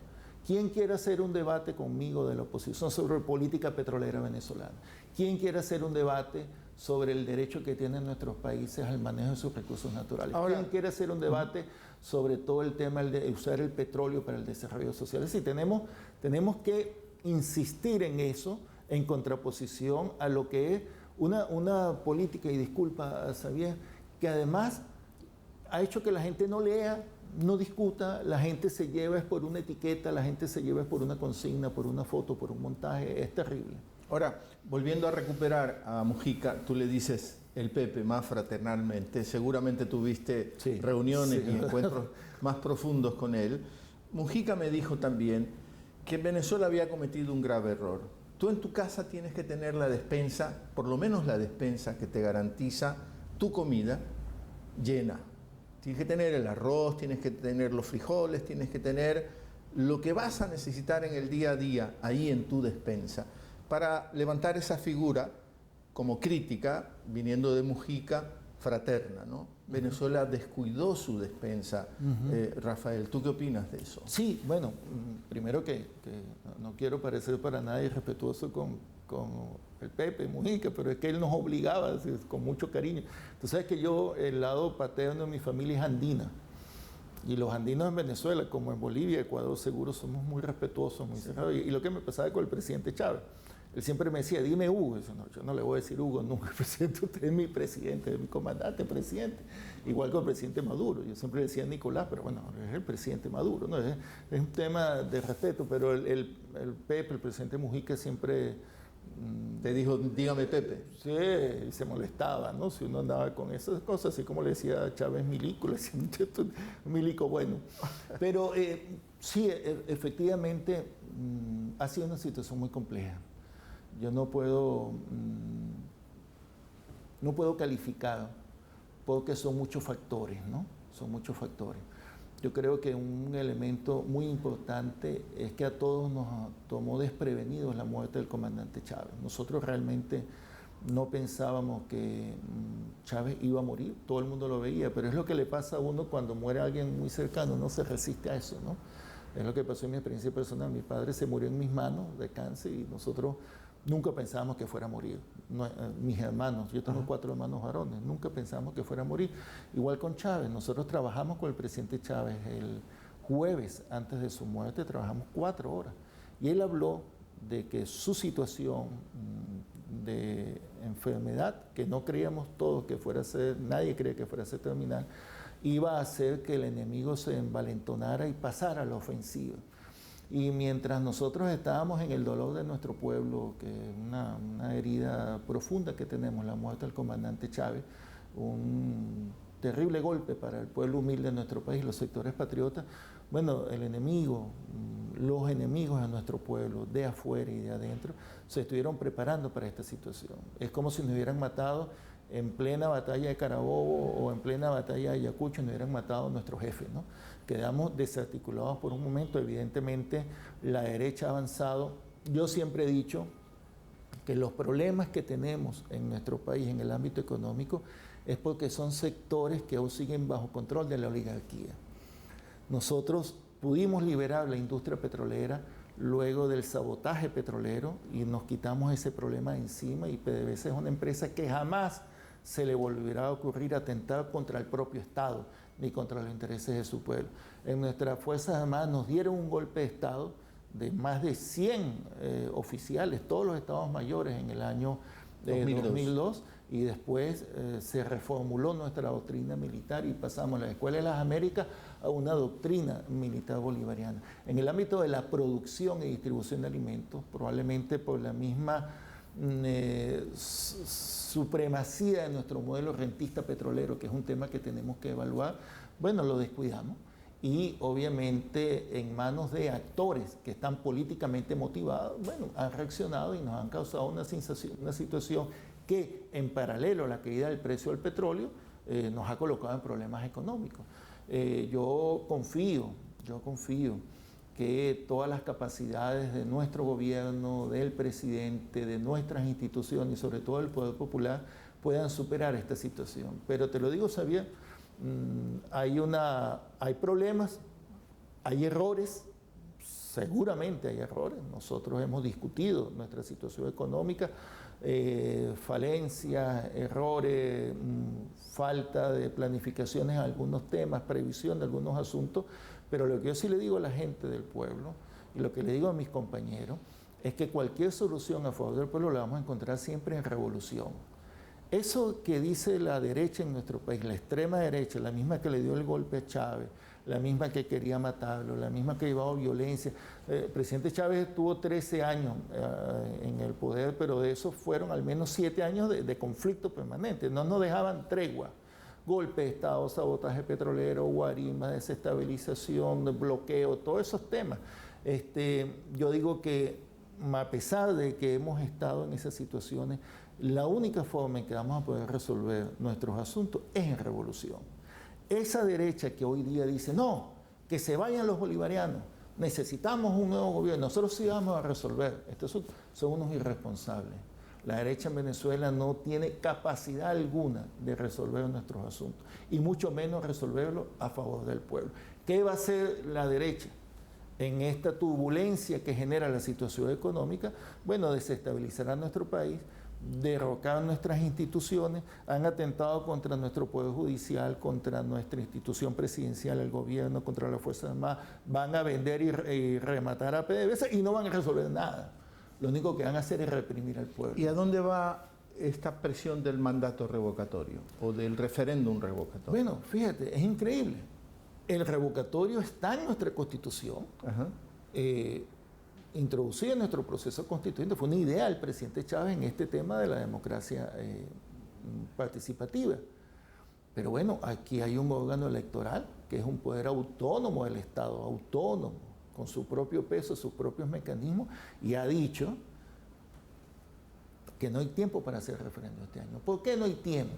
¿Quién quiere hacer un debate conmigo de la oposición sobre política petrolera venezolana? ¿Quién quiere hacer un debate sobre el derecho que tienen nuestros países al manejo de sus recursos naturales? Ahora, ¿quién quiere hacer un debate sobre todo el tema de usar el petróleo para el desarrollo social? Es decir, tenemos que insistir en eso, en contraposición a lo que es una política, y disculpa, Xavier, que además ha hecho que la gente no lea, no discuta, la gente se lleva es por una etiqueta, la gente se lleva es por una consigna, por una foto, por un montaje. Es terrible. Ahora, volviendo a recuperar a Mujica, tú le dices el Pepe más fraternalmente, seguramente tuviste reuniones y encuentros más profundos con él. Mujica me dijo también que Venezuela había cometido un grave error. Tú en tu casa tienes que tener la despensa, por lo menos la despensa que te garantiza tu comida llena. Tienes que tener el arroz, tienes que tener los frijoles, tienes que tener lo que vas a necesitar en el día a día ahí en tu despensa. Para levantar esa figura como crítica, viniendo de Mujica, fraterna, ¿no? Venezuela descuidó su despensa. Rafael, ¿tú qué opinas de eso? Sí, bueno, primero que no quiero parecer para nada irrespetuoso con el Pepe Mujica, pero es que él nos obligaba con mucho cariño. Tú sabes que yo, el lado paterno de mi familia es andina, y los andinos en Venezuela, como en Bolivia, Ecuador, seguro somos muy respetuosos, muy cerrados. Y lo que me pasaba con el presidente Chávez, él siempre me decía, dime Hugo. Yo no le voy a decir Hugo nunca, presidente, usted es mi presidente, es mi comandante, presidente. Igual con el presidente Maduro. Yo siempre decía Nicolás, pero bueno, es el presidente Maduro, ¿no? Es un tema de respeto, pero el Pepe, el presidente Mujica siempre... Te dijo, dígame Pepe. Sí, y se molestaba, ¿no? Si uno andaba con esas cosas, así como le decía Chávez Milico, le decía, Milico, bueno. Pero sí, efectivamente, ha sido una situación muy compleja. Yo no puedo calificar porque son muchos factores, ¿no? Son muchos factores. Yo creo que un elemento muy importante es que a todos nos tomó desprevenidos la muerte del comandante Chávez. Nosotros realmente no pensábamos que Chávez iba a morir, todo el mundo lo veía, pero es lo que le pasa a uno cuando muere alguien muy cercano, uno se resiste a eso, ¿no? Es lo que pasó en mi experiencia personal. Mi padre se murió en mis manos de cáncer y nosotros nunca pensábamos que fuera a morir. No, mis hermanos, yo tengo 4 hermanos varones, nunca pensamos que fuera a morir. Igual con Chávez, nosotros trabajamos con el presidente Chávez el jueves antes de su muerte, trabajamos 4 horas. Y él habló de que su situación de enfermedad, que no creíamos todos que fuera a ser, nadie creía que fuera a ser terminal, iba a hacer que el enemigo se envalentonara y pasara a la ofensiva. Y mientras nosotros estábamos en el dolor de nuestro pueblo, que es una herida profunda que tenemos, la muerte del comandante Chávez, un terrible golpe para el pueblo humilde de nuestro país, los sectores patriotas, bueno, el enemigo, los enemigos de nuestro pueblo, de afuera y de adentro, se estuvieron preparando para esta situación. Es como si nos hubieran matado en plena batalla de Carabobo o en plena batalla de Ayacucho, nos hubieran matado a nuestros jefes, ¿no? Quedamos desarticulados por un momento. Evidentemente la derecha ha avanzado. Yo siempre he dicho que los problemas que tenemos en nuestro país en el ámbito económico es porque son sectores que aún siguen bajo control de la oligarquía. Nosotros pudimos liberar la industria petrolera luego del sabotaje petrolero y nos quitamos ese problema de encima, y PDVSA es una empresa que jamás se le volverá a ocurrir atentar contra el propio Estado ni contra los intereses de su pueblo. En nuestras Fuerzas Armadas nos dieron un golpe de Estado de más de 100 oficiales, todos los estados mayores en el año 2002, y después se reformuló nuestra doctrina militar y pasamos a la Escuela de las Américas a una doctrina militar bolivariana. En el ámbito de la producción y distribución de alimentos, probablemente por la misma supremacía de nuestro modelo rentista petrolero, que es un tema que tenemos que evaluar, bueno, lo descuidamos. Y obviamente en manos de actores que están políticamente motivados, bueno, han reaccionado y nos han causado una situación que, en paralelo a la caída del precio del petróleo, nos ha colocado en problemas económicos. Yo confío que todas las capacidades de nuestro gobierno, del presidente, de nuestras instituciones y sobre todo del Poder Popular puedan superar esta situación. Pero te lo digo, Xavier, hay problemas, hay errores, seguramente hay errores. Nosotros hemos discutido nuestra situación económica, falencias, errores, falta de planificaciones en algunos temas, previsión de algunos asuntos, pero lo que yo sí le digo a la gente del pueblo y lo que le digo a mis compañeros es que cualquier solución a favor del pueblo la vamos a encontrar siempre en revolución. Eso que dice la derecha en nuestro país, la extrema derecha, la misma que le dio el golpe a Chávez, la misma que quería matarlo, la misma que llevaba violencia. El presidente Chávez tuvo 13 años en el poder, pero de esos fueron al menos 7 años de conflicto permanente. No nos dejaban tregua. Golpe de Estado, sabotaje petrolero, guarima, desestabilización, bloqueo, todos esos temas. Yo digo que a pesar de que hemos estado en esas situaciones, la única forma en que vamos a poder resolver nuestros asuntos es en revolución. Esa derecha que hoy día dice, no, que se vayan los bolivarianos, necesitamos un nuevo gobierno, nosotros sí vamos a resolver. Estos son unos irresponsables. La derecha en Venezuela no tiene capacidad alguna de resolver nuestros asuntos, y mucho menos resolverlo a favor del pueblo. ¿Qué va a hacer la derecha en esta turbulencia que genera la situación económica? Bueno, desestabilizará nuestro país, derrocar nuestras instituciones, han atentado contra nuestro poder judicial, contra nuestra institución presidencial, el gobierno, contra las Fuerzas Armadas, van a vender y rematar a PDVSA y no van a resolver nada. Lo único que van a hacer es reprimir al pueblo. ¿Y a dónde va esta presión del mandato revocatorio o del referéndum revocatorio? Bueno, fíjate, es increíble. El revocatorio está en nuestra Constitución. Ajá. Introducida en nuestro proceso constituyente. Fue una idea del presidente Chávez en este tema de la democracia participativa. Pero bueno, aquí hay un órgano electoral que es un poder autónomo del Estado, autónomo, con su propio peso, sus propios mecanismos, y ha dicho que no hay tiempo para hacer referéndum este año. ¿Por qué no hay tiempo?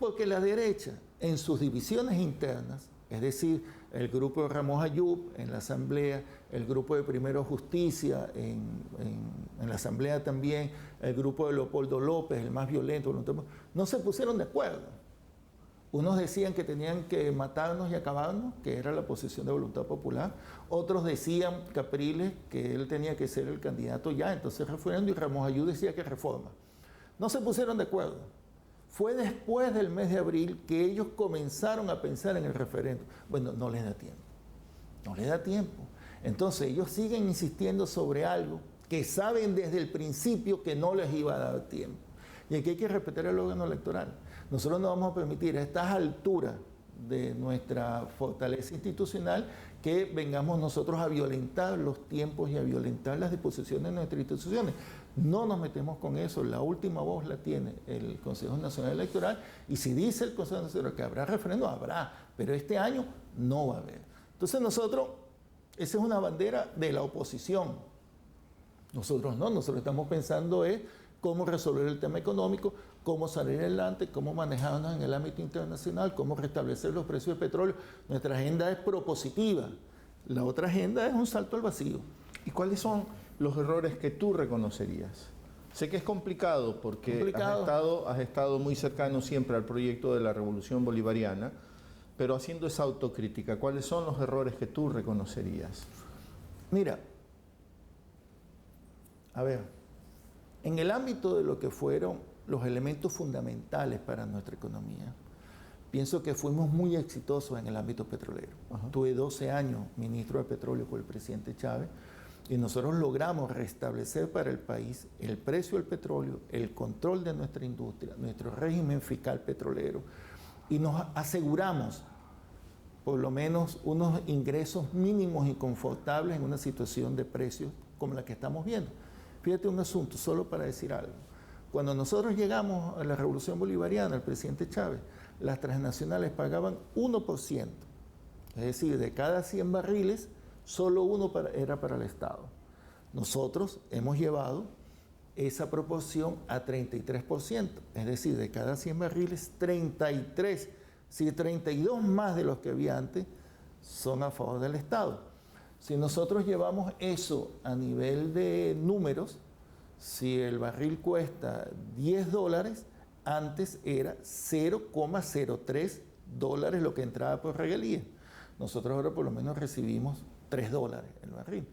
Porque la derecha, en sus divisiones internas, es decir, el grupo de Ramos Ayub en la Asamblea, el grupo de Primero Justicia en la Asamblea también, el grupo de Leopoldo López, el más violento, no se pusieron de acuerdo. Unos decían que tenían que matarnos y acabarnos, que era la posición de Voluntad Popular. Otros decían, Capriles, que él tenía que ser el candidato ya, entonces referendo, y Ramos Ayub decía que reforma. No se pusieron de acuerdo. Fue después del mes de abril que ellos comenzaron a pensar en el referéndum. Bueno, no les da tiempo. No les da tiempo. Entonces ellos siguen insistiendo sobre algo que saben desde el principio que no les iba a dar tiempo. Y aquí hay que respetar el órgano electoral. Nosotros no vamos a permitir a estas alturas de nuestra fortaleza institucional que vengamos nosotros a violentar los tiempos y a violentar las disposiciones de nuestras instituciones. No nos metemos con eso, la última voz la tiene el Consejo Nacional Electoral, y si dice el Consejo Nacional que habrá referéndum, habrá, pero este año no va a haber. Entonces nosotros, esa es una bandera de la oposición. Nosotros no, nosotros estamos pensando en cómo resolver el tema económico, cómo salir adelante, cómo manejarnos en el ámbito internacional, cómo restablecer los precios del petróleo. Nuestra agenda es propositiva, la otra agenda es un salto al vacío. ¿Y cuáles son los errores que tú reconocerías? Sé que es complicado porque has estado muy cercano siempre al proyecto de la Revolución Bolivariana, pero haciendo esa autocrítica, ¿cuáles son los errores que tú reconocerías? Mira, a ver, en el ámbito de lo que fueron los elementos fundamentales para nuestra economía, pienso que fuimos muy exitosos en el ámbito petrolero. Ajá. Tuve 12 años ministro de Petróleo con el presidente Chávez y nosotros logramos restablecer para el país el precio del petróleo, el control de nuestra industria, nuestro régimen fiscal petrolero, y nos aseguramos por lo menos unos ingresos mínimos y confortables en una situación de precios como la que estamos viendo. Fíjate un asunto, solo para decir algo. Cuando nosotros llegamos a la Revolución Bolivariana, el presidente Chávez, las transnacionales pagaban 1%. Es decir, de cada 100 barriles, solo uno era para el Estado. Nosotros hemos llevado esa proporción a 33%. Es decir, de cada 100 barriles, 33, si 32 más de los que había antes, son a favor del Estado. Si nosotros llevamos eso a nivel de números, si el barril cuesta $10, antes era 0,03 dólares lo que entraba por regalía. Nosotros ahora por lo menos recibimos $3 el barril.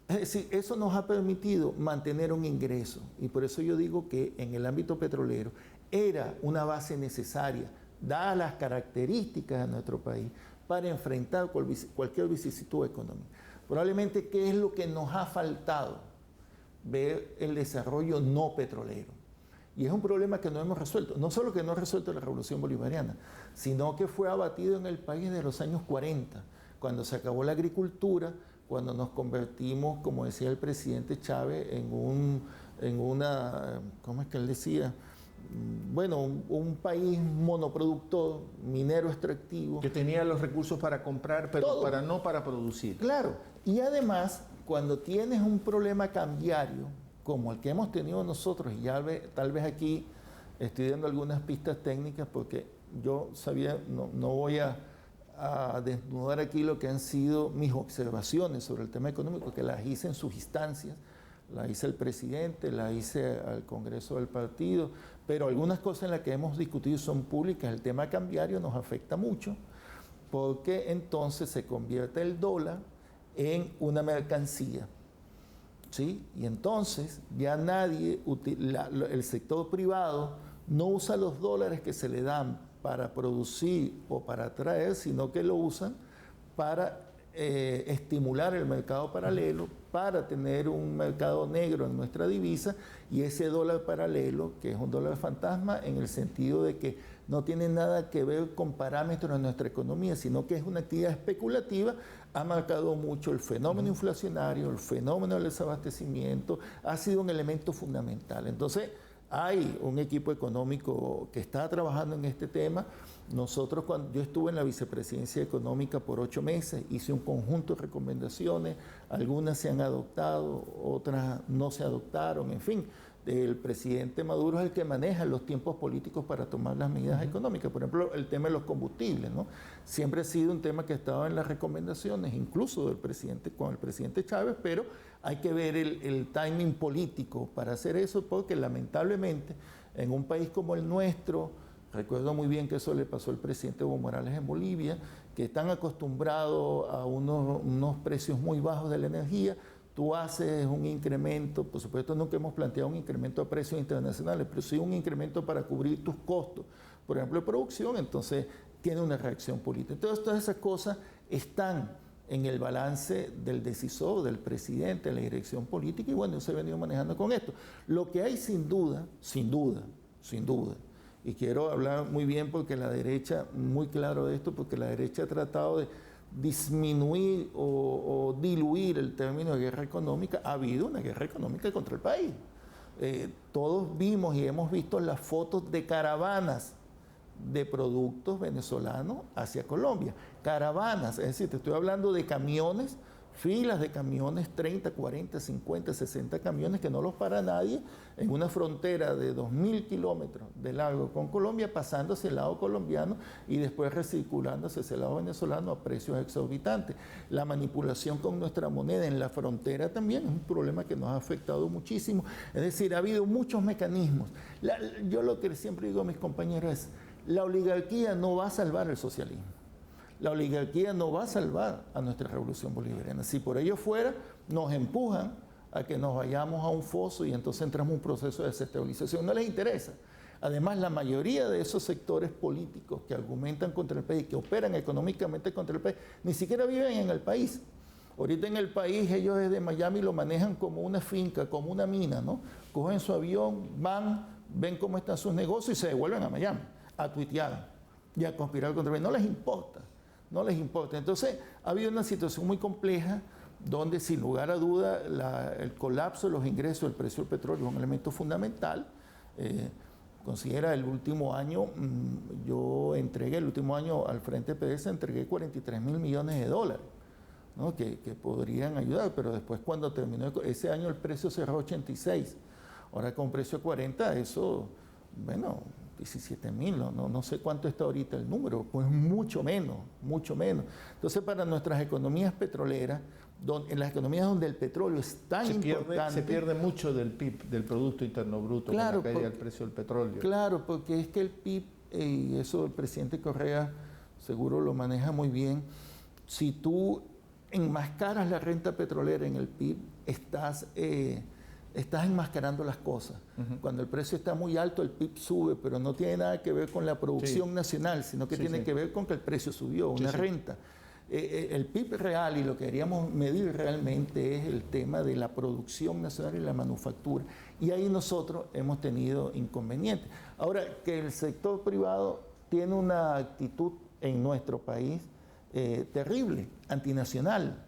Es decir, eso nos ha permitido mantener un ingreso, y por eso yo digo que en el ámbito petrolero era una base necesaria, dadas las características de nuestro país, para enfrentar cualquier vicisitud económica. Probablemente, ¿qué es lo que nos ha faltado? Ver el desarrollo no petrolero. Y es un problema que no hemos resuelto. No solo que no ha resuelto la Revolución Bolivariana, sino que fue abatido en el país de los años 40, cuando se acabó la agricultura, cuando nos convertimos, como decía el presidente Chávez, en una, ¿cómo es que él decía? Bueno, un país monoproductor, minero extractivo. Que tenía los recursos para comprar, pero todo. no para producir. Claro, y además, cuando tienes un problema cambiario, como el que hemos tenido nosotros, y ya tal vez aquí estoy dando algunas pistas técnicas, porque yo sabía, no voy a desnudar aquí lo que han sido mis observaciones sobre el tema económico, que las hice en sus instancias, la hice el presidente, la hice al Congreso del partido, pero algunas cosas en las que hemos discutido son públicas. El tema cambiario nos afecta mucho, porque entonces se convierte el dólar en una mercancía, ¿sí? Y entonces ya nadie, el sector privado no usa los dólares que se le dan para producir o para traer, sino que lo usan para estimular el mercado paralelo, para tener un mercado negro en nuestra divisa, y ese dólar paralelo, que es un dólar fantasma en el sentido de que no tiene nada que ver con parámetros de nuestra economía, sino que es una actividad especulativa, ha marcado mucho el fenómeno inflacionario, el fenómeno del desabastecimiento, ha sido un elemento fundamental. Entonces, hay un equipo económico que está trabajando en este tema. Nosotros, cuando yo estuve en la vicepresidencia económica por 8 meses, hice un conjunto de recomendaciones, algunas se han adoptado, otras no se adoptaron, en fin. El presidente Maduro es el que maneja los tiempos políticos para tomar las medidas económicas. Por ejemplo, el tema de los combustibles, ¿no? Siempre ha sido un tema que estaba en las recomendaciones, incluso con el presidente Chávez, pero hay que ver el timing político para hacer eso, porque lamentablemente en un país como el nuestro, recuerdo muy bien que eso le pasó al presidente Evo Morales en Bolivia, que están acostumbrados a unos precios muy bajos de la energía. Tú haces un incremento, por supuesto nunca hemos planteado un incremento a precios internacionales, pero sí un incremento para cubrir tus costos, por ejemplo, de producción, entonces tiene una reacción política. Entonces todas esas cosas están en el balance del decisor, del presidente, de la dirección política, y bueno, se ha venido manejando con esto. Lo que hay sin duda, y quiero hablar muy bien porque la derecha, muy claro de esto, porque la derecha ha tratado de disminuir o diluir el término de guerra económica. Ha habido una guerra económica contra el país. Todos vimos y hemos visto las fotos de caravanas de productos venezolanos hacia Colombia. Caravanas, es decir, te estoy hablando de camiones, filas de camiones, 30, 40, 50, 60 camiones que no los para nadie en una frontera de 2.000 kilómetros de largo con Colombia, pasando hacia el lado colombiano y después recirculando hacia ese lado venezolano a precios exorbitantes. La manipulación con nuestra moneda en la frontera también es un problema que nos ha afectado muchísimo. Es decir, ha habido muchos mecanismos. Yo lo que siempre digo a mis compañeros es, la oligarquía no va a salvar el socialismo. La oligarquía no va a salvar a nuestra revolución bolivariana. Si por ello fuera, nos empujan a que nos vayamos a un foso y entonces entramos en un proceso de desestabilización. No les interesa. Además, la mayoría de esos sectores políticos que argumentan contra el país, que operan económicamente contra el país, ni siquiera viven en el país. Ahorita en el país ellos desde Miami lo manejan como una finca, como una mina, ¿no? Cogen su avión, van, ven cómo están sus negocios y se devuelven a Miami a tuitear y a conspirar contra el país. No les importa. No les importa. Entonces, ha habido una situación muy compleja donde, sin lugar a duda, el colapso de los ingresos del precio del petróleo es un elemento fundamental. Considera el último año, yo entregué el último año al frente de PDVSA, entregué 43.000 millones de dólares, ¿no? que podrían ayudar, pero después cuando terminó, ese año el precio cerró 86, ahora con precio de 40, eso, bueno, 17.000, no sé cuánto está ahorita el número, pues mucho menos, mucho menos. Entonces, para nuestras economías petroleras, en las economías donde el petróleo es tan importante... Se pierde mucho del PIB, del Producto Interno Bruto, claro, con la caída del precio del petróleo. Claro, porque es que el PIB, y eso el presidente Correa seguro lo maneja muy bien, si tú enmascaras la renta petrolera en el PIB, estás enmascarando las cosas. Cuando el precio está muy alto, el PIB sube, pero no tiene nada que ver con la producción nacional, sino que tiene que ver con que el precio subió, una renta. El PIB real, y lo que queríamos medir realmente, es el tema de la producción nacional y la manufactura. Y ahí nosotros hemos tenido inconvenientes. Ahora, que el sector privado tiene una actitud en nuestro país terrible, antinacional.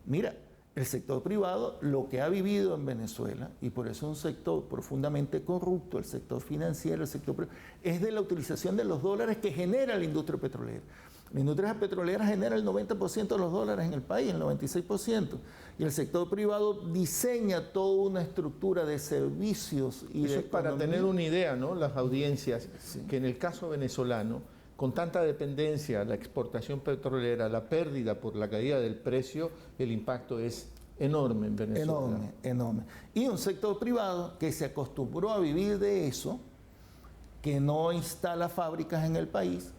Mira, el sector privado, lo que ha vivido en Venezuela, y por eso es un sector profundamente corrupto, el sector financiero, el sector privado, es de la utilización de los dólares que genera la industria petrolera. La industria petrolera genera el 90% de los dólares en el país, el 96%. Y el sector privado diseña toda una estructura de servicios y eso de es para economía. tener una idea, ¿no? Las audiencias, que en el caso venezolano, con tanta dependencia, la exportación petrolera, la pérdida por la caída del precio, el impacto es enorme en Venezuela. Enorme, enorme. Y un sector privado que se acostumbró a vivir de eso, que no instala fábricas en el país,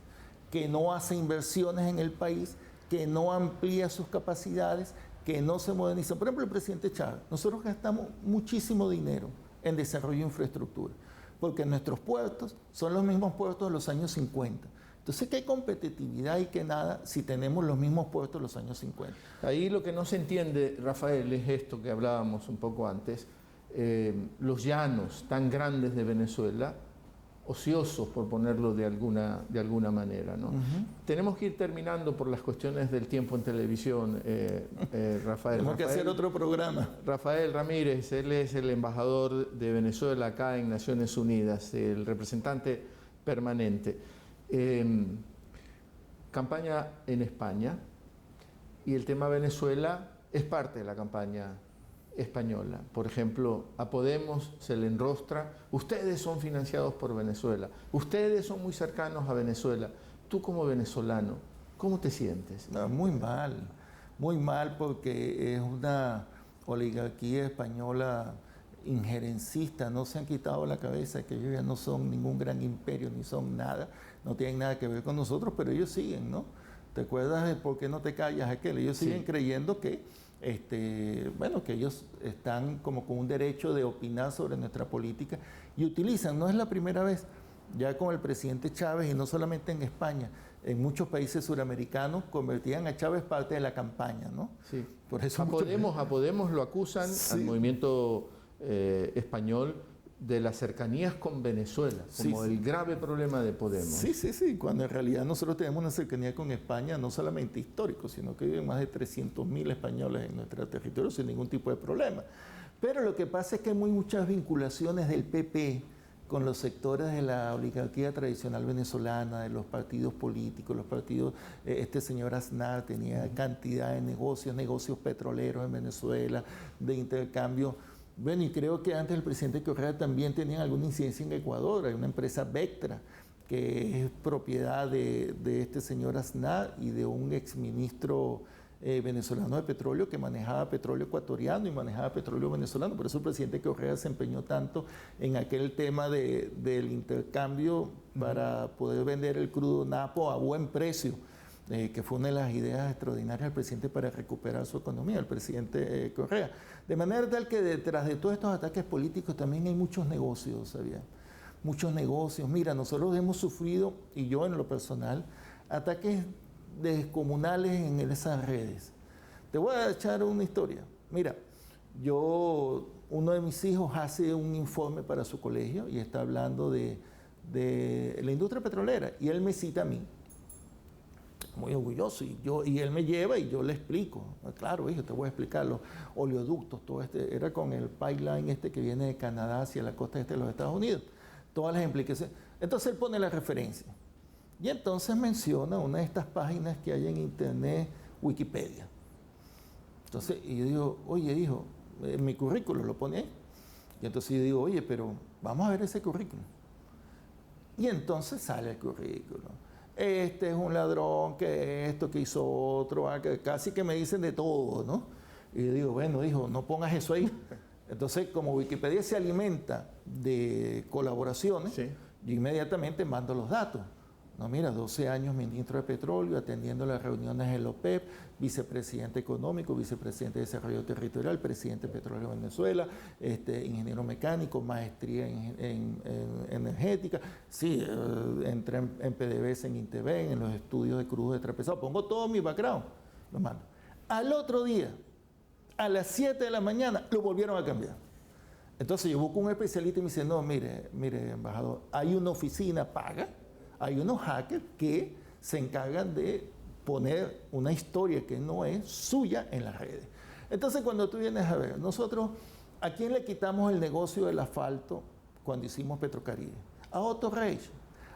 que no hace inversiones en el país, que no amplía sus capacidades, que no se moderniza. Por ejemplo, el presidente Chávez, nosotros gastamos muchísimo dinero en desarrollo de infraestructura, porque nuestros puertos son los mismos puertos de los años 50. Entonces, ¿qué competitividad y qué nada si tenemos los mismos puertos de los años 50? Ahí lo que no se entiende, Rafael, es esto que hablábamos un poco antes, los llanos tan grandes de Venezuela, ociosos, por ponerlo de alguna manera, ¿no? Tenemos que ir terminando por las cuestiones del tiempo en televisión, Rafael. Tenemos que hacer otro programa. Rafael Ramírez, él es el embajador de Venezuela acá en Naciones Unidas, el representante permanente. Campaña en España, y el tema Venezuela es parte de la campaña española. Por ejemplo, a Podemos se le enrostra: ustedes son financiados por Venezuela, ustedes son muy cercanos a Venezuela. Tú como venezolano, ¿cómo te sientes? No, muy mal, porque es una oligarquía española injerencista. No se han quitado la cabeza que ellos ya no son ningún gran imperio, ni son nada, no tienen nada que ver con nosotros, pero ellos siguen, ¿no? ¿Te acuerdas de por qué no te callas aquel? Ellos siguen creyendo que que ellos están como con un derecho de opinar sobre nuestra política y utilizan, no es la primera vez, ya con el presidente Chávez, y no solamente en España, en muchos países suramericanos convertían a Chávez parte de la campaña, ¿no? Sí. Por eso A Podemos lo acusan, al movimiento español, de las cercanías con Venezuela, como el grave problema de Podemos. Sí, cuando en realidad nosotros tenemos una cercanía con España, no solamente histórico, sino que viven más de 300.000 españoles en nuestro territorio sin ningún tipo de problema. Pero lo que pasa es que hay muchas vinculaciones del PP con los sectores de la oligarquía tradicional venezolana, de los partidos políticos, los partidos, este señor Aznar tenía cantidad de negocios petroleros en Venezuela, de intercambio. Bueno, y creo que antes el presidente Correa también tenía alguna incidencia en Ecuador. Hay una empresa Vectra, que es propiedad de este señor Aznar y de un exministro venezolano de petróleo que manejaba petróleo ecuatoriano y manejaba petróleo venezolano. Por eso el presidente Correa se empeñó tanto en aquel tema del intercambio para poder vender el crudo Napo a buen precio. Que fue una de las ideas extraordinarias del presidente para recuperar su economía, el presidente Correa. De manera tal que detrás de todos estos ataques políticos también hay muchos negocios, ¿sabía? Muchos negocios. Mira, nosotros hemos sufrido, y yo en lo personal, ataques descomunales en esas redes. Te voy a echar una historia. Mira, uno de mis hijos hace un informe para su colegio y está hablando de la industria petrolera, y él me cita a mí. Muy orgulloso, y él me lleva y yo le explico. Claro, hijo, te voy a explicar los oleoductos, todo era con el pipeline que viene de Canadá hacia la costa de los Estados Unidos, todas las implicaciones. Entonces él pone la referencia y entonces menciona una de estas páginas que hay en internet, Wikipedia. Entonces, y yo digo, oye, hijo, mi currículum lo pone ahí. Y entonces yo digo, oye, pero vamos a ver ese currículum. Y entonces sale el currículum. Este es un ladrón, que esto, que hizo otro, que casi que me dicen de todo, ¿no? Y yo digo, bueno, hijo, no pongas eso ahí. Entonces, como Wikipedia se alimenta de colaboraciones, yo inmediatamente mando los datos. No, mira, 12 años ministro de Petróleo, atendiendo las reuniones en la OPEP, vicepresidente económico, vicepresidente de Desarrollo Territorial, presidente de Petróleo de Venezuela, ingeniero mecánico, maestría en energética. Sí, entré en PDVSA, en INTEVEN, en los estudios de crudo de trapezado. Pongo todo mi background, lo mando. Al otro día, a las 7 de la mañana, lo volvieron a cambiar. Entonces yo busco un especialista y me dice, no, mire, embajador, hay una oficina paga, hay unos hackers que se encargan de poner una historia que no es suya en las redes. Entonces, cuando tú vienes a ver, nosotros, ¿a quién le quitamos el negocio del asfalto cuando hicimos Petrocaribe? A Otto Reich.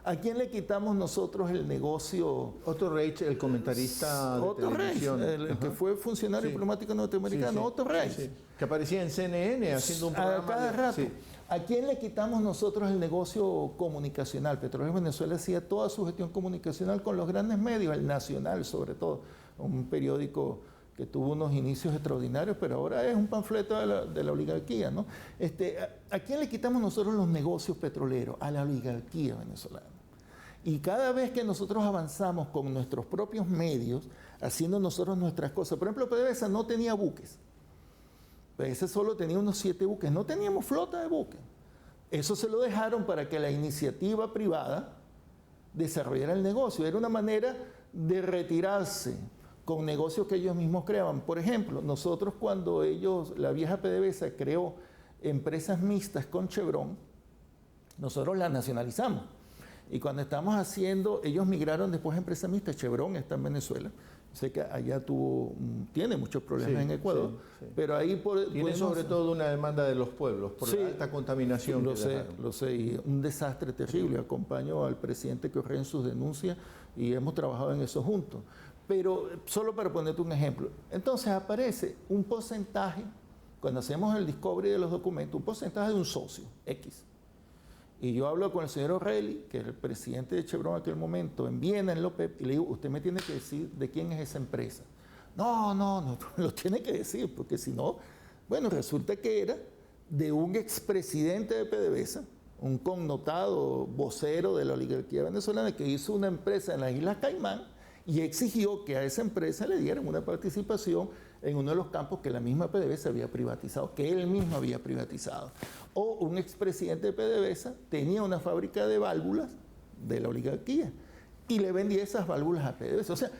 ¿A quién le quitamos nosotros el negocio? Otto Reich, el comentarista de televisión. El que fue funcionario diplomático norteamericano, Otto Reich. Que aparecía en CNN haciendo un programa. A cada rato. ¿A quién le quitamos nosotros el negocio comunicacional? Petróleo Venezuela hacía toda su gestión comunicacional con los grandes medios, el Nacional sobre todo, un periódico que tuvo unos inicios extraordinarios, pero ahora es un panfleto de la oligarquía, ¿no? ¿A quién le quitamos nosotros los negocios petroleros? A la oligarquía venezolana. Y cada vez que nosotros avanzamos con nuestros propios medios, haciendo nosotros nuestras cosas, por ejemplo, PDVSA no tenía buques. PDVSA solo tenía unos 7 buques, no teníamos flota de buques. Eso se lo dejaron para que la iniciativa privada desarrollara el negocio. Era una manera de retirarse con negocios que ellos mismos creaban. Por ejemplo, nosotros cuando la vieja PDVSA creó empresas mixtas con Chevron, nosotros las nacionalizamos. Y cuando estamos haciendo, ellos migraron después a empresas mixtas. Chevron está en Venezuela. Sé que allá tiene muchos problemas en Ecuador, pero ahí tiene sobre todo una demanda de los pueblos por la alta contaminación. Lo sé, y un desastre terrible. Acompaño al presidente Correa en sus denuncias y hemos trabajado en eso juntos. Pero solo para ponerte un ejemplo, entonces aparece un porcentaje, cuando hacemos el discovery de los documentos, un porcentaje de un socio, X. Y yo hablo con el señor O'Reilly, que era el presidente de Chevron en aquel momento, en Viena, en López, y le digo, usted me tiene que decir de quién es esa empresa. No, lo tiene que decir, porque si no, bueno, resulta que era de un expresidente de PDVSA, un connotado vocero de la oligarquía venezolana, que hizo una empresa en las Islas Caimán y exigió que a esa empresa le dieran una participación en uno de los campos que la misma PDVSA había privatizado, que él mismo había privatizado. O un expresidente de PDVSA tenía una fábrica de válvulas de la oligarquía y le vendía esas válvulas a PDVSA. O sea,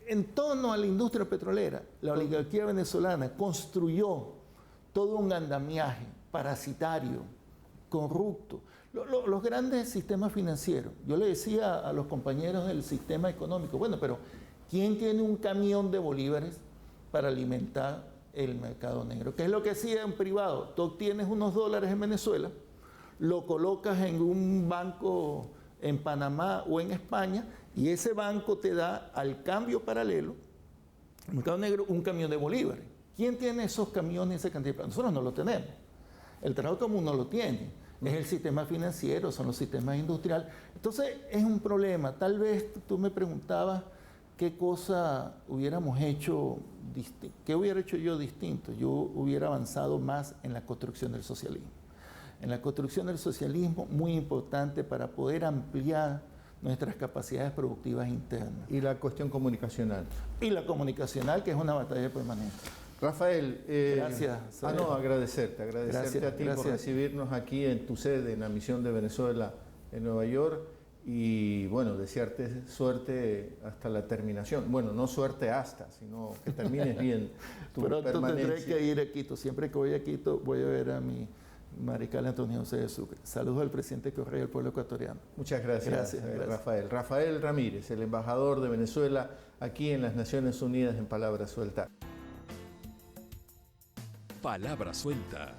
en torno a la industria petrolera, la oligarquía venezolana construyó todo un andamiaje parasitario, corrupto. Los grandes sistemas financieros. Yo le decía a los compañeros del sistema económico, bueno, pero ¿quién tiene un camión de bolívares para alimentar el mercado negro? ¿Qué es lo que hacía un privado? Tú obtienes unos dólares en Venezuela, lo colocas en un banco en Panamá o en España y ese banco te da al cambio paralelo, el mercado negro, un camión de bolívares. ¿Quién tiene esos camiones, esa cantidad de plata? Nosotros no lo tenemos. El trabajo común no lo tiene. Es el sistema financiero, son los sistemas industriales. Entonces es un problema. Tal vez tú me preguntabas qué cosa hubiéramos hecho, qué hubiera hecho yo distinto. Yo hubiera avanzado más en la construcción del socialismo. En la construcción del socialismo, muy importante para poder ampliar nuestras capacidades productivas internas. Y la cuestión comunicacional. Y la comunicacional, que es una batalla permanente. Rafael, gracias. Agradecerte Gracias, a ti por recibirnos aquí en tu sede, en la Misión de Venezuela en Nueva York, y bueno, desearte suerte hasta la terminación. Bueno, no suerte hasta, sino que termines bien tu permanencia. Pronto tendré que ir a Quito. Siempre que voy a Quito voy a ver a mi mariscal Antonio José de Sucre. Saludos al presidente Correa y al pueblo ecuatoriano. Muchas gracias, Rafael. Rafael Ramírez, el embajador de Venezuela aquí en las Naciones Unidas en Palabra Suelta. Palabra Suelta.